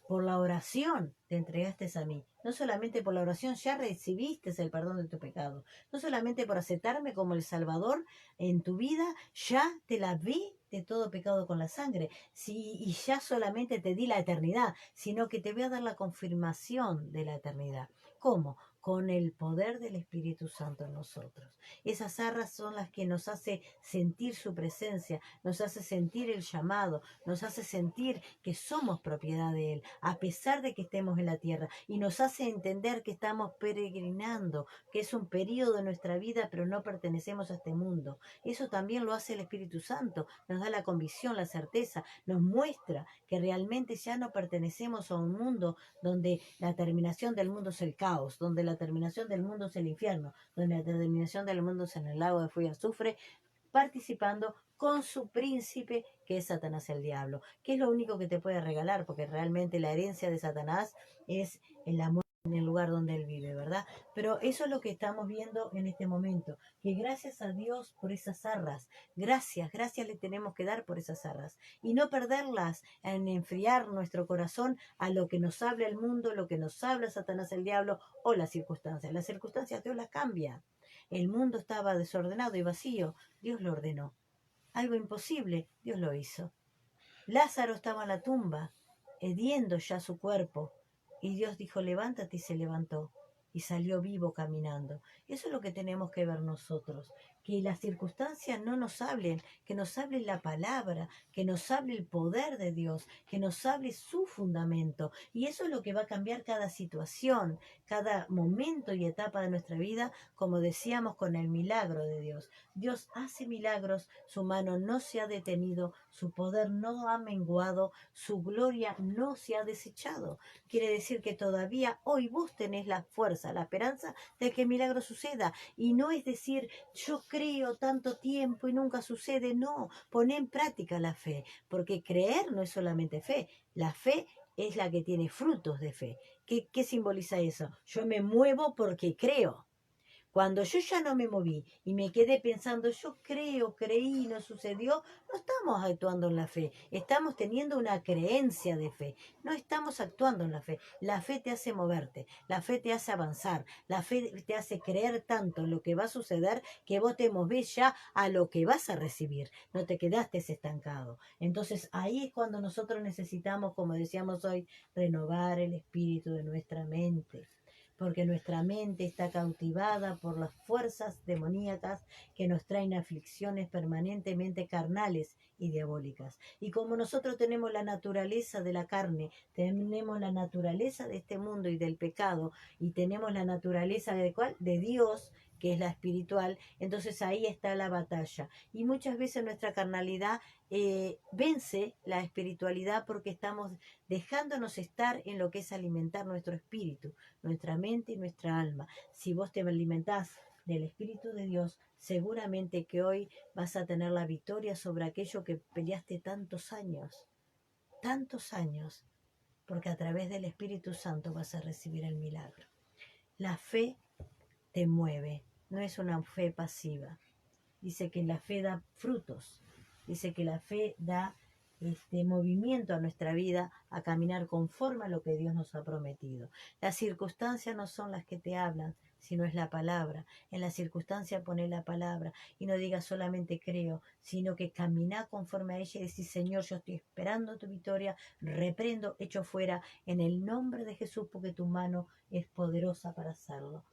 por la oración te entregaste a mí, no solamente por la oración, ya recibiste el perdón de tu pecado, no solamente por aceptarme como el Salvador en tu vida, ya te lavé de todo pecado con la sangre, sí, y ya solamente te di la eternidad, sino que te voy a dar la confirmación de la eternidad. ¿Cómo? Con el poder del Espíritu Santo en nosotros. Esas arras son las que nos hace sentir su presencia, nos hace sentir el llamado, nos hace sentir que somos propiedad de Él, a pesar de que estemos en la tierra, y nos hace entender que estamos peregrinando, que es un periodo de nuestra vida, pero no pertenecemos a este mundo. Eso también lo hace el Espíritu Santo, nos da la convicción, la certeza, nos muestra que realmente ya no pertenecemos a un mundo donde la terminación del mundo es el caos, donde la terminación del mundo es el infierno, donde la terminación del mundo es en el lago de fuego y azufre, participando con su príncipe, que es Satanás el diablo, que es lo único que te puede regalar, porque realmente la herencia de Satanás es el amor en el lugar donde él vive, ¿verdad? Pero eso es lo que estamos viendo en este momento, que gracias a Dios por esas arras, gracias le tenemos que dar por esas arras, y no perderlas en enfriar nuestro corazón a lo que nos habla el mundo, lo que nos habla Satanás el diablo o las circunstancias. Las circunstancias Dios las cambia. El mundo estaba desordenado y vacío, Dios lo ordenó. Algo imposible, Dios lo hizo. Lázaro estaba en la tumba, hediendo ya su cuerpo, y Dios dijo, levántate, y se levantó, y salió vivo caminando. Eso es lo que tenemos que ver nosotros, que las circunstancias no nos hablen, que nos hable la palabra, que nos hable el poder de Dios, que nos hable su fundamento. Y eso es lo que va a cambiar cada situación, cada momento y etapa de nuestra vida, como decíamos con el milagro de Dios. Dios hace milagros, su mano no se ha detenido, su poder no ha menguado, su gloria no se ha desechado. Quiere decir que todavía hoy vos tenés la fuerza, la esperanza de que el milagro suceda. Y no es decir, yo creo tanto tiempo y nunca sucede. No, poné en práctica la fe, porque creer no es solamente fe. La fe es la que tiene frutos de fe. ¿Qué simboliza eso? Yo me muevo porque creo. Cuando yo ya no me moví y me quedé pensando, yo creo, creí, no sucedió, no estamos actuando en la fe, estamos teniendo una creencia de fe, no estamos actuando en la fe. La fe te hace moverte, la fe te hace avanzar, la fe te hace creer tanto en lo que va a suceder que vos te movés ya a lo que vas a recibir, no te quedaste estancado. Entonces ahí es cuando nosotros necesitamos, como decíamos hoy, renovar el espíritu de nuestra mente, porque nuestra mente está cautivada por las fuerzas demoníacas que nos traen aflicciones permanentemente carnales y diabólicas. Y como nosotros tenemos la naturaleza de la carne, tenemos la naturaleza de este mundo y del pecado, y tenemos la naturaleza de ¿cuál? De Dios, que es la espiritual, entonces ahí está la batalla. Y muchas veces nuestra carnalidad vence la espiritualidad porque estamos dejándonos estar en lo que es alimentar nuestro espíritu, nuestra mente y nuestra alma. Si vos te alimentás del Espíritu de Dios, seguramente que hoy vas a tener la victoria sobre aquello que peleaste tantos años, porque a través del Espíritu Santo vas a recibir el milagro. La fe te mueve, no es una fe pasiva. Dice que la fe da frutos, dice que la fe da movimiento a nuestra vida, a caminar conforme a lo que Dios nos ha prometido. Las circunstancias no son las que te hablan, sino es la palabra. En la circunstancia poné la palabra y no digas solamente creo, sino que camina conforme a ella y decís, Señor, yo estoy esperando tu victoria, reprendo, echo fuera en el nombre de Jesús, porque tu mano es poderosa para hacerlo.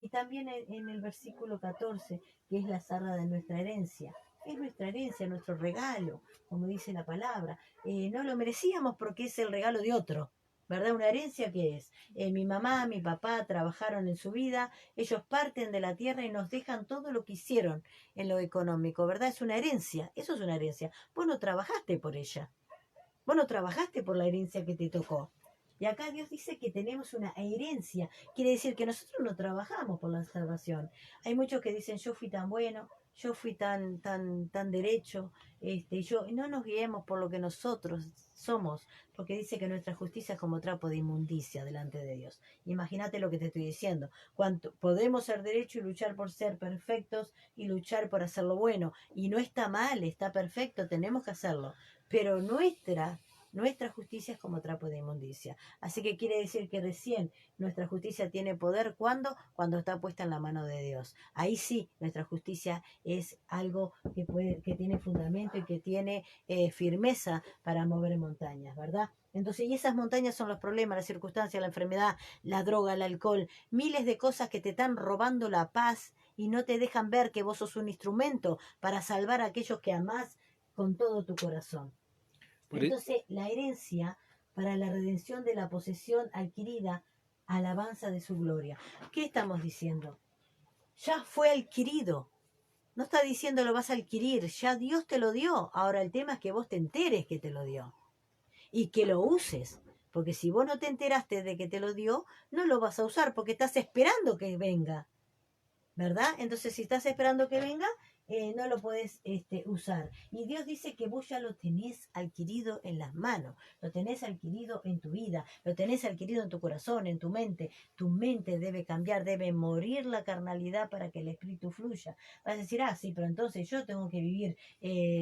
Y también en el versículo 14, que es la zarra de nuestra herencia. Es nuestra herencia, nuestro regalo, como dice la palabra. No lo merecíamos porque es el regalo de otro, ¿verdad? Una herencia que es. Mi mamá, mi papá trabajaron en su vida, ellos parten de la tierra y nos dejan todo lo que hicieron en lo económico, ¿verdad? Es una herencia, eso es una herencia. Vos no trabajaste por ella, vos no trabajaste por la herencia que te tocó. Y acá Dios dice que tenemos una herencia. Quiere decir que nosotros no trabajamos por la salvación. Hay muchos que dicen, yo fui tan bueno, yo fui tan derecho, y no nos guiemos por lo que nosotros somos, porque dice que nuestra justicia es como trapo de inmundicia delante de Dios. Imagínate lo que te estoy diciendo. Cuánto podemos ser derecho y luchar por ser perfectos y luchar por hacer lo bueno. Y no está mal, está perfecto, tenemos que hacerlo. Pero nuestra nuestra justicia es como trapo de inmundicia. Así que quiere decir que recién nuestra justicia tiene poder, ¿cuándo? Cuando está puesta en la mano de Dios. Ahí sí, nuestra justicia es algo que tiene fundamento y que tiene firmeza para mover montañas, ¿verdad? Entonces, y esas montañas son los problemas, las circunstancias, la enfermedad, la droga, el alcohol, miles de cosas que te están robando la paz y no te dejan ver que vos sos un instrumento para salvar a aquellos que amás con todo tu corazón. Entonces, la herencia para la redención de la posesión adquirida, alabanza de su gloria. ¿Qué estamos diciendo? Ya fue adquirido. No está diciendo lo vas a adquirir, ya Dios te lo dio. Ahora el tema es que vos te enteres que te lo dio y que lo uses. Porque si vos no te enteraste de que te lo dio, no lo vas a usar porque estás esperando que venga. ¿Verdad? Entonces, si estás esperando que venga, no lo puedes usar. Y Dios dice que vos ya lo tenés adquirido en las manos, lo tenés adquirido en tu vida, lo tenés adquirido en tu corazón, en tu mente. Tu mente debe cambiar, debe morir la carnalidad para que el espíritu fluya. Vas a decir, sí, pero entonces yo tengo que vivir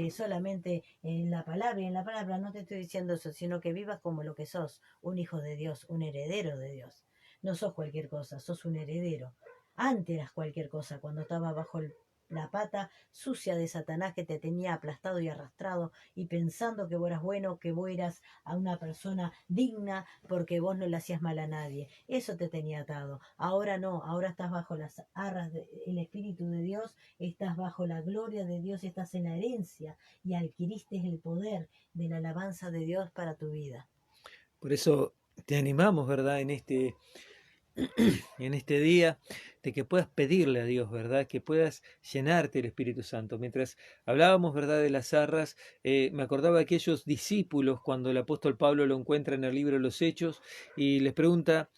solamente en la palabra. Y en la palabra no te estoy diciendo eso, sino que vivas como lo que sos, un hijo de Dios, un heredero de Dios. No sos cualquier cosa, sos un heredero. Antes eras cualquier cosa, cuando estaba bajo la pata sucia de Satanás que te tenía aplastado y arrastrado y pensando que vos eras bueno, que vos eras a una persona digna porque vos no le hacías mal a nadie. Eso te tenía atado. Ahora no, ahora estás bajo las arras del Espíritu de Dios, estás bajo la gloria de Dios, estás en la herencia y adquiriste el poder de la alabanza de Dios para tu vida. Por eso te animamos, ¿verdad? En este día, de que puedas pedirle a Dios, ¿verdad? Que puedas llenarte del Espíritu Santo. Mientras hablábamos, ¿verdad?, de las arras, me acordaba de aquellos discípulos cuando el apóstol Pablo lo encuentra en el libro de los Hechos y les pregunta,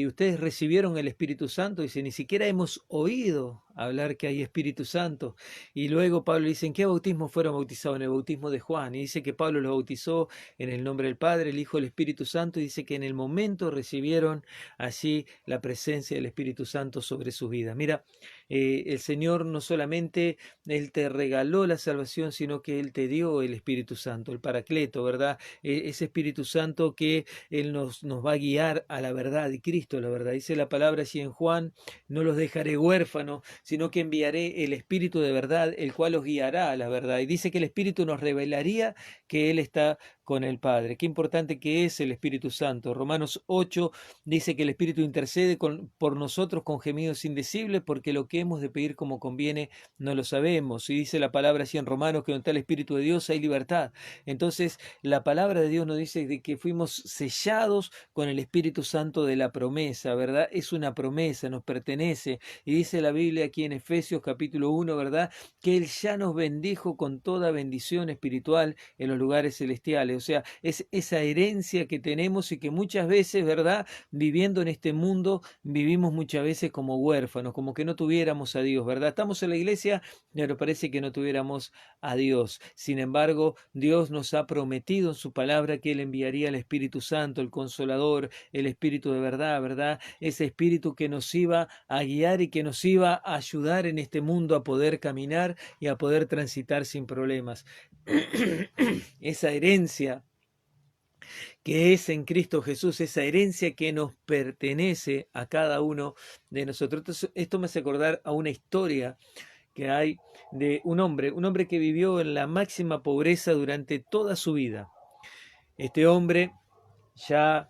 ¿ustedes recibieron el Espíritu Santo? Dice, ni siquiera hemos oído hablar que hay Espíritu Santo. Y luego Pablo dice, ¿en qué bautismo fueron bautizados? En el bautismo de Juan. Y dice que Pablo los bautizó en el nombre del Padre, el Hijo y el Espíritu Santo. Y dice que en el momento recibieron allí la presencia del Espíritu Santo sobre sus vidas. Mira, el Señor no solamente Él te regaló la salvación, sino que Él te dio el Espíritu Santo, el Paracleto, ¿verdad? Ese Espíritu Santo que Él nos va a guiar a la verdad, y Cristo la verdad. Dice la palabra así en Juan, no los dejaré huérfanos, sino que enviaré el Espíritu de verdad, el cual os guiará a la verdad. Y dice que el Espíritu nos revelaría que Él está con el Padre. Qué importante que es el Espíritu Santo. Romanos 8 dice que el Espíritu intercede por nosotros con gemidos indecibles, porque lo que hemos de pedir como conviene no lo sabemos. Y dice la palabra así en Romanos que donde está el Espíritu de Dios hay libertad. Entonces la palabra de Dios nos dice de que fuimos sellados con el Espíritu Santo de la promesa, ¿verdad? Es una promesa, nos pertenece. Y dice la Biblia aquí en Efesios capítulo 1, ¿verdad?, que Él ya nos bendijo con toda bendición espiritual en los lugares celestiales. O sea, es esa herencia que tenemos y que muchas veces, ¿verdad?, viviendo en este mundo, vivimos muchas veces como huérfanos, como que no tuviéramos a Dios, ¿verdad? Estamos en la iglesia, pero parece que no tuviéramos a Dios. Sin embargo, Dios nos ha prometido en su palabra que Él enviaría el Espíritu Santo, el Consolador, el Espíritu de verdad, ¿verdad? Ese Espíritu que nos iba a guiar y que nos iba a ayudar en este mundo a poder caminar y a poder transitar sin problemas. Esa herencia que es en Cristo Jesús, esa herencia que nos pertenece a cada uno de nosotros. Entonces, esto me hace acordar a una historia que hay de un hombre que vivió en la máxima pobreza durante toda su vida. Este hombre, ya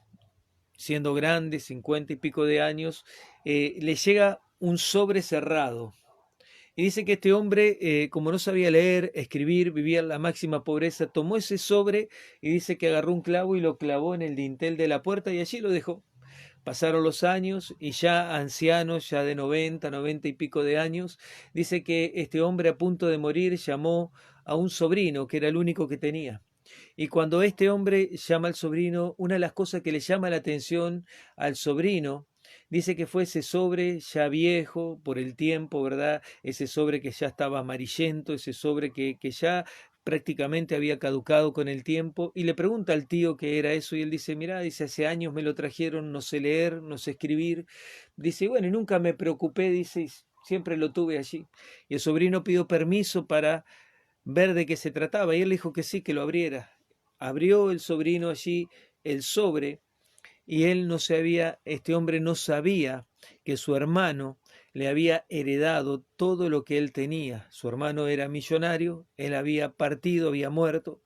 siendo grande, 50 y pico de años, le llega un sobre cerrado. Y dice que este hombre, como no sabía leer, escribir, vivía en la máxima pobreza, tomó ese sobre y dice que agarró un clavo y lo clavó en el dintel de la puerta y allí lo dejó. Pasaron los años y ya anciano, ya de 90 y pico de años, dice que este hombre a punto de morir llamó a un sobrino, que era el único que tenía. Y cuando este hombre llama al sobrino, una de las cosas que le llama la atención al sobrino, dice que fue ese sobre ya viejo por el tiempo, ¿verdad? Ese sobre que ya estaba amarillento, ese sobre que ya prácticamente había caducado con el tiempo, y le pregunta al tío qué era eso, y él dice, mirá, dice, hace años me lo trajeron, no sé leer, no sé escribir. Dice, bueno, y nunca me preocupé, dice, y siempre lo tuve allí. Y el sobrino pidió permiso para ver de qué se trataba, y él dijo que sí, que lo abriera. abrió el sobrino allí el sobre y este hombre no sabía que su hermano le había heredado todo lo que él tenía. Su hermano era millonario, él había partido, había muerto,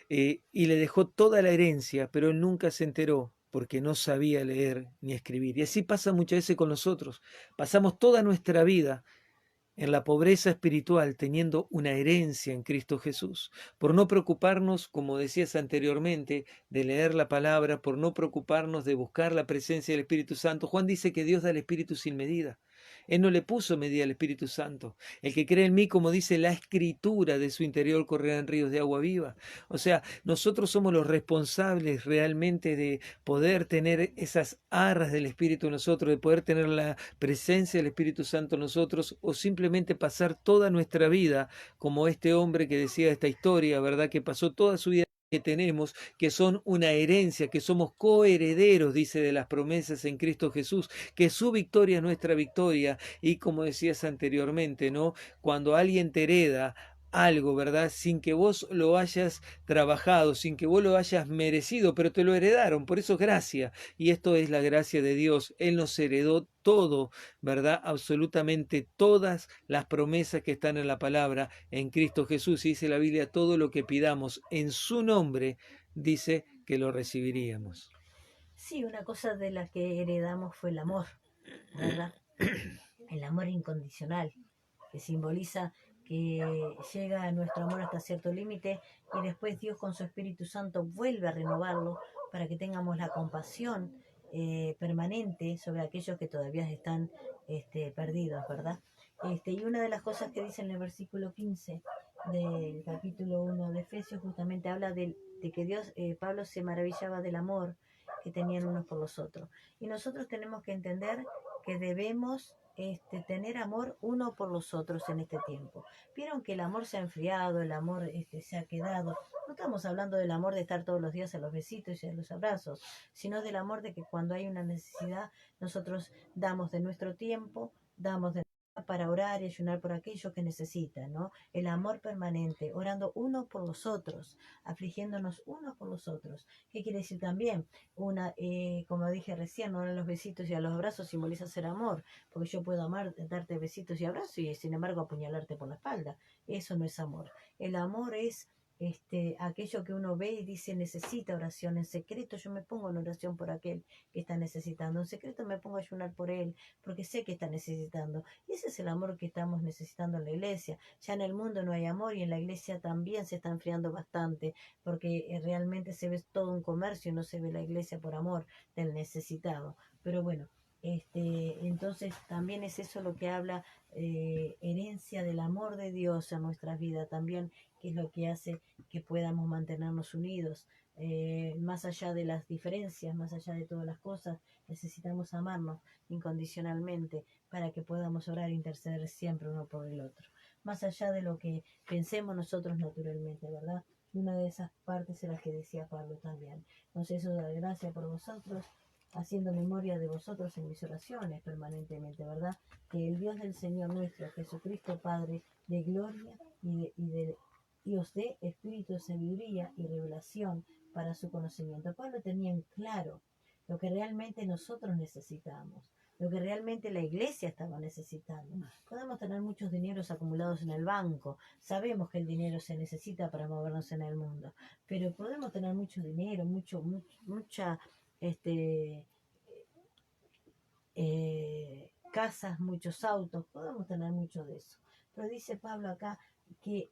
y le dejó toda la herencia, pero él nunca se enteró porque no sabía leer ni escribir. Y así pasa muchas veces con nosotros. Pasamos toda nuestra vida en la pobreza espiritual, teniendo una herencia en Cristo Jesús, por no preocuparnos, como decías anteriormente, de leer la palabra, por no preocuparnos de buscar la presencia del Espíritu Santo. Juan dice que Dios da el Espíritu sin medida. Él no le puso medida al Espíritu Santo. El que cree en mí, como dice la Escritura, de su interior correrán ríos de agua viva. O sea, nosotros somos los responsables realmente de poder tener esas arras del Espíritu en nosotros, de poder tener la presencia del Espíritu Santo en nosotros, o simplemente pasar toda nuestra vida como este hombre que decía esta historia, ¿verdad? Que pasó toda su vida, que tenemos, que son una herencia, que somos coherederos, dice, de las promesas en Cristo Jesús, que su victoria es nuestra victoria. Y como decías anteriormente, ¿no? Cuando alguien te hereda algo, ¿verdad? Sin que vos lo hayas trabajado, sin que vos lo hayas merecido, pero te lo heredaron, por eso es gracia. Y esto es la gracia de Dios. Él nos heredó todo, ¿verdad? Absolutamente todas las promesas que están en la palabra en Cristo Jesús. Y dice la Biblia, todo lo que pidamos en su nombre, dice que lo recibiríamos. Sí, una cosa de la que heredamos fue el amor, ¿verdad? El amor incondicional, que simboliza que llega nuestro amor hasta cierto límite y después Dios con su Espíritu Santo vuelve a renovarlo para que tengamos la compasión permanente sobre aquellos que todavía están perdidos, ¿verdad? Y una de las cosas que dice en el versículo 15 del capítulo 1 de Efesios justamente habla de que Dios, Pablo se maravillaba del amor que tenían unos por los otros. Y nosotros tenemos que entender que debemos tener amor uno por los otros en este tiempo. Vieron que el amor se ha enfriado, el amor se ha quedado. No estamos hablando del amor de estar todos los días a los besitos y a los abrazos, sino del amor de que cuando hay una necesidad, nosotros damos de nuestro tiempo, damos de para orar y ayunar por aquellos que necesitan, ¿no? El amor permanente, orando uno por los otros, afligiéndonos unos por los otros. ¿Qué quiere decir también? Como dije recién, no, los besitos y a los abrazos simboliza ser amor, porque yo puedo amar, darte besitos y abrazos y sin embargo apuñalarte por la espalda. Eso no es amor. El amor es aquello que uno ve y dice necesita oración. En secreto yo me pongo en oración por aquel que está necesitando. En secreto me pongo a ayunar por él, porque sé que está necesitando. Y ese es el amor que estamos necesitando en la iglesia. Ya en el mundo no hay amor y en la iglesia también se está enfriando bastante, porque realmente se ve todo un comercio y no se ve la iglesia por amor del necesitado. Pero bueno, entonces también es eso lo que habla herencia del amor de Dios en nuestras vidas también, que es lo que hace que podamos mantenernos unidos. Más allá de las diferencias, más allá de todas las cosas, necesitamos amarnos incondicionalmente para que podamos orar e interceder siempre uno por el otro. Más allá de lo que pensemos nosotros naturalmente, ¿verdad? Y una de esas partes era las que decía Pablo también. Entonces eso da gracia por vosotros, haciendo memoria de vosotros en mis oraciones permanentemente, ¿verdad? Que el Dios del Señor nuestro, Jesucristo Padre, de gloria y os dé espíritu de sabiduría y revelación para su conocimiento. Pablo tenía en claro lo que realmente nosotros necesitamos, lo que realmente la iglesia estaba necesitando. Podemos tener muchos dineros acumulados en el banco, sabemos que el dinero se necesita para movernos en el mundo, pero podemos tener mucho dinero, mucha casas, muchos autos, podemos tener mucho de eso. Pero dice Pablo acá que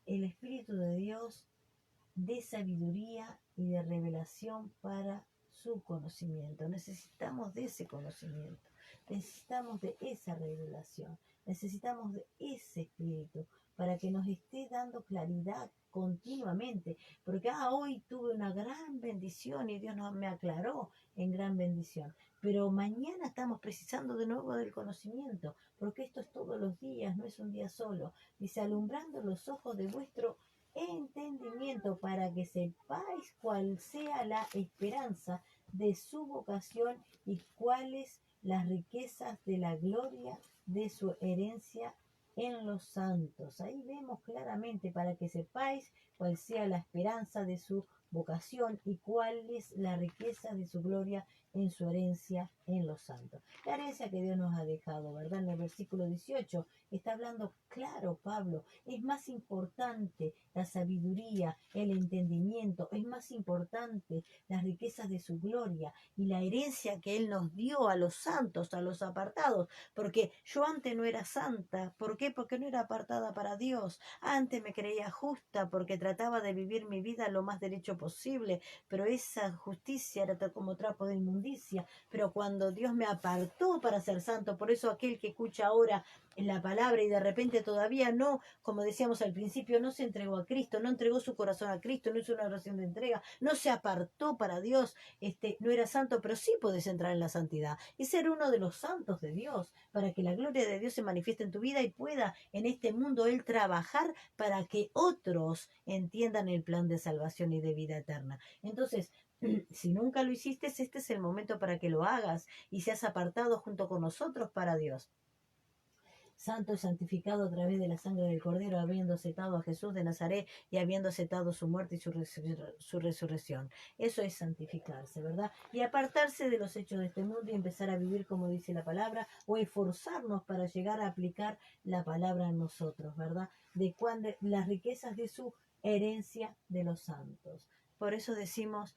el Espíritu de Dios de sabiduría y de revelación para su conocimiento. Necesitamos de ese conocimiento, necesitamos de esa revelación, necesitamos de ese espíritu para que nos esté dando claridad continuamente, porque hoy tuve una gran bendición y Dios me aclaró en gran bendición, pero mañana estamos precisando de nuevo del conocimiento, porque esto es todos los días, no es un día solo. Dice, alumbrando los ojos de vuestro entendimiento para que sepáis cuál sea la esperanza de su vocación y cuáles las riquezas de la gloria de su herencia en los santos. Ahí vemos claramente para que sepáis cuál sea la esperanza de su vocación y cuál es la riqueza de su gloria en su herencia en los santos. La herencia que Dios nos ha dejado, ¿verdad? En el versículo 18 está hablando claro Pablo, es más importante la sabiduría, el entendimiento, es más importante las riquezas de su gloria y la herencia que Él nos dio a los santos, a los apartados, porque yo antes no era santa, ¿por qué? Porque no era apartada para Dios, antes me creía justa porque trataba de vivir mi vida lo más derecho posible, pero esa justicia era como trapo de inmundicia, pero cuando Dios me apartó para ser santo, por eso aquel que escucha ahora en la palabra y de repente todavía no, como decíamos al principio, no se entregó a Cristo, no entregó su corazón a Cristo, no hizo una oración de entrega, no se apartó para Dios, no era santo, pero sí puedes entrar en la santidad y ser uno de los santos de Dios, para que la gloria de Dios se manifieste en tu vida y pueda en este mundo Él trabajar para que otros entiendan el plan de salvación y de vida eterna. Entonces, si nunca lo hiciste, este es el momento para que lo hagas y seas apartado junto con nosotros para Dios. Santo y santificado a través de la sangre del Cordero, habiendo aceptado a Jesús de Nazaret y habiendo aceptado su muerte y su resurrección. Eso es santificarse, ¿verdad? Y apartarse de los hechos de este mundo y empezar a vivir como dice la palabra, o esforzarnos para llegar a aplicar la palabra en nosotros, ¿verdad? De las riquezas de su herencia de los santos. Por eso decimos,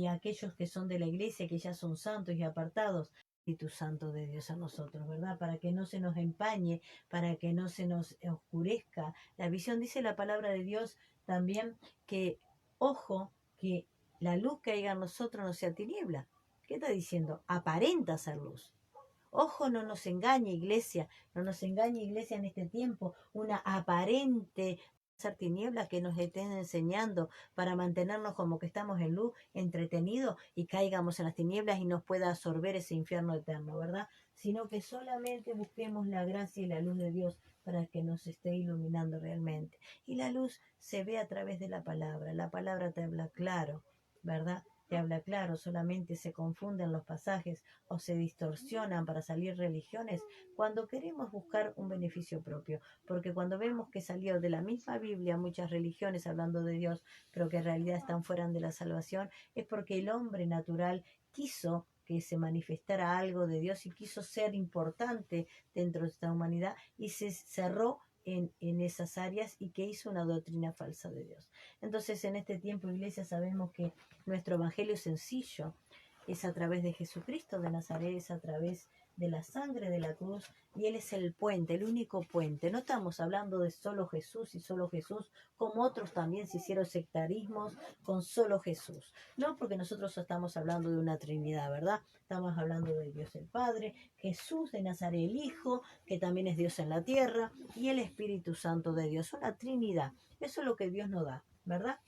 aquellos que son de la iglesia, que ya son santos y apartados, Espíritu Santo de Dios a nosotros, ¿verdad? Para que no se nos empañe, para que no se nos oscurezca la visión. Dice la palabra de Dios también que, ojo, que la luz que haya en nosotros no sea tiniebla. ¿Qué está diciendo? Aparenta ser luz. Ojo, no nos engañe, iglesia, no nos engañe, iglesia, en este tiempo, una aparente ser tinieblas que nos estén enseñando para mantenernos como que estamos en luz, entretenidos y caigamos en las tinieblas y nos pueda absorber ese infierno eterno, ¿verdad? Sino que solamente busquemos la gracia y la luz de Dios para que nos esté iluminando realmente. Y la luz se ve a través de la palabra te habla claro, ¿verdad? Te habla claro, solamente se confunden los pasajes o se distorsionan para salir religiones cuando queremos buscar un beneficio propio, porque cuando vemos que salió de la misma Biblia muchas religiones hablando de Dios, pero que en realidad están fuera de la salvación, es porque el hombre natural quiso que se manifestara algo de Dios y quiso ser importante dentro de esta humanidad y se cerró en esas áreas y que hizo una doctrina falsa de Dios. Entonces, en este tiempo, iglesia, sabemos que nuestro evangelio es sencillo, es a través de Jesucristo de Nazaret, es a través de la sangre de la cruz, y Él es el puente, el único puente. No estamos hablando de solo Jesús y solo Jesús, como otros también se hicieron sectarismos con solo Jesús. No, porque nosotros estamos hablando de una Trinidad, ¿verdad? Estamos hablando de Dios el Padre, Jesús de Nazaret el Hijo, que también es Dios en la tierra, y el Espíritu Santo de Dios, una Trinidad. Eso es lo que Dios nos da, ¿verdad?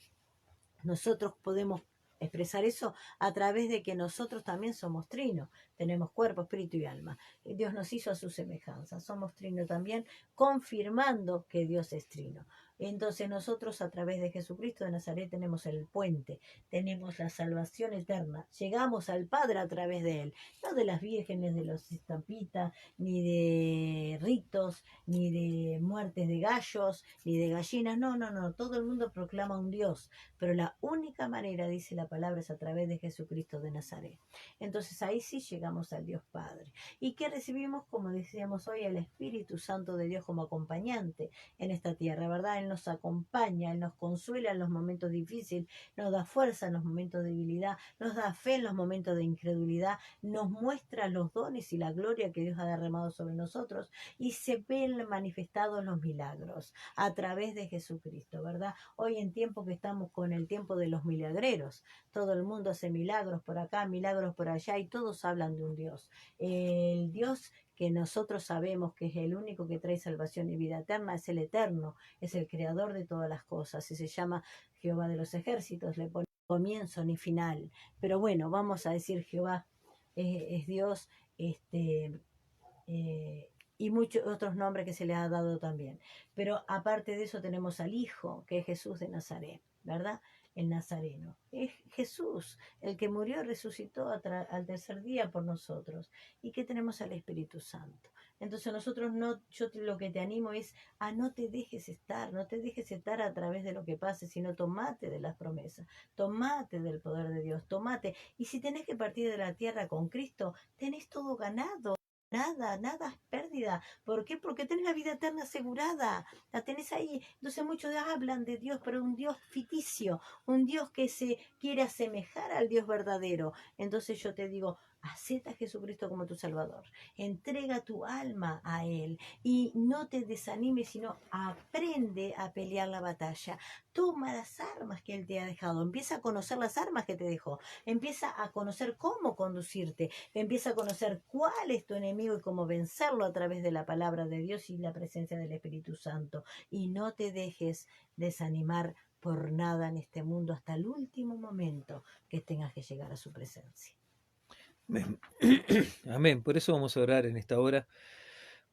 Nosotros podemos expresar eso a través de que nosotros también somos trino, tenemos cuerpo, espíritu y alma. Dios nos hizo a su semejanza, somos trino también, confirmando que Dios es trino. Entonces nosotros a través de Jesucristo de Nazaret tenemos el puente, tenemos la salvación eterna, llegamos al Padre a través de Él, no de las vírgenes, de los estampitas, ni de ritos, ni de muertes de gallos, ni de gallinas, no, todo el mundo proclama un Dios, pero la única manera, dice la palabra, es a través de Jesucristo de Nazaret. Entonces ahí sí llegamos al Dios Padre. ¿Y qué recibimos? Como decíamos hoy, el Espíritu Santo de Dios como acompañante en esta tierra, ¿verdad? Él nos acompaña, Él nos consuela en los momentos difíciles, nos da fuerza en los momentos de debilidad, nos da fe en los momentos de incredulidad, nos muestra los dones y la gloria que Dios ha derramado sobre nosotros y se ven manifestados los milagros a través de Jesucristo, ¿verdad? Hoy en tiempo que estamos con el tiempo de los milagreros, todo el mundo hace milagros por acá, milagros por allá y todos hablan de un Dios. El Dios que nosotros sabemos que es el único que trae salvación y vida eterna, es el eterno, es el creador de todas las cosas y se llama Jehová de los ejércitos, le pone comienzo ni final. Pero bueno, vamos a decir Jehová es Dios, y muchos otros nombres que se le ha dado también. Pero aparte de eso tenemos al Hijo, que es Jesús de Nazaret, ¿verdad? El Nazareno. Es Jesús, el que murió y resucitó al tercer día por nosotros. ¿Y que tenemos al Espíritu Santo? Entonces nosotros no, lo que te animo es a no te dejes estar a través de lo que pase, sino tomate de las promesas, tomate del poder de Dios, tomate. Y si tenés que partir de la tierra con Cristo, tenés todo ganado. Nada es pérdida. ¿Por qué? Porque tenés la vida eterna asegurada. La tenés ahí. Entonces muchos hablan de Dios, pero un Dios ficticio, un Dios que se quiere asemejar al Dios verdadero. Entonces yo te digo, acepta a Jesucristo como tu Salvador. Entrega tu alma a Él y no te desanimes, sino aprende a pelear la batalla. Toma las armas que Él te ha dejado. Empieza a conocer las armas que te dejó. Empieza a conocer cómo conducirte. Empieza a conocer cuál es tu enemigo y cómo vencerlo a través de la palabra de Dios y la presencia del Espíritu Santo. Y no te dejes desanimar por nada en este mundo hasta el último momento que tengas que llegar a su presencia. Amén. Amén. Por eso vamos a orar en esta hora.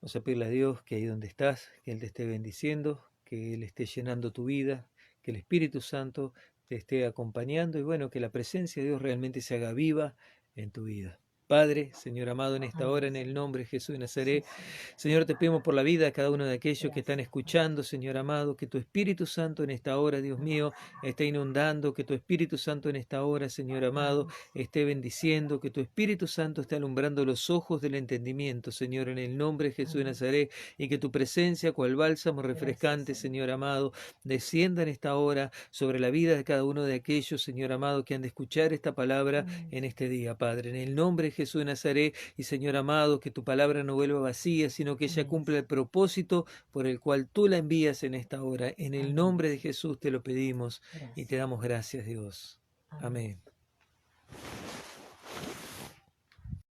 Vamos a pedirle a Dios que ahí donde estás, que Él te esté bendiciendo, que Él esté llenando tu vida, que el Espíritu Santo te esté acompañando y bueno, que la presencia de Dios realmente se haga viva en tu vida. Padre, Señor amado, en esta hora, en el nombre de Jesús de Nazaret, Señor, te pedimos por la vida de cada uno de aquellos que están escuchando, Señor amado, que tu Espíritu Santo en esta hora, Dios mío, esté inundando, que tu Espíritu Santo en esta hora, Señor amado, esté bendiciendo, que tu Espíritu Santo esté alumbrando los ojos del entendimiento, Señor, en el nombre de Jesús de Nazaret, y que tu presencia, cual bálsamo refrescante, Señor amado, descienda en esta hora sobre la vida de cada uno de aquellos, Señor amado, que han de escuchar esta palabra en este día, Padre, en el nombre de Jesús de Nazaret, y Señor amado, que tu palabra no vuelva vacía, sino que ella cumpla el propósito por el cual tú la envías en esta hora. En el nombre de Jesús te lo pedimos y te damos gracias, Dios. Amén.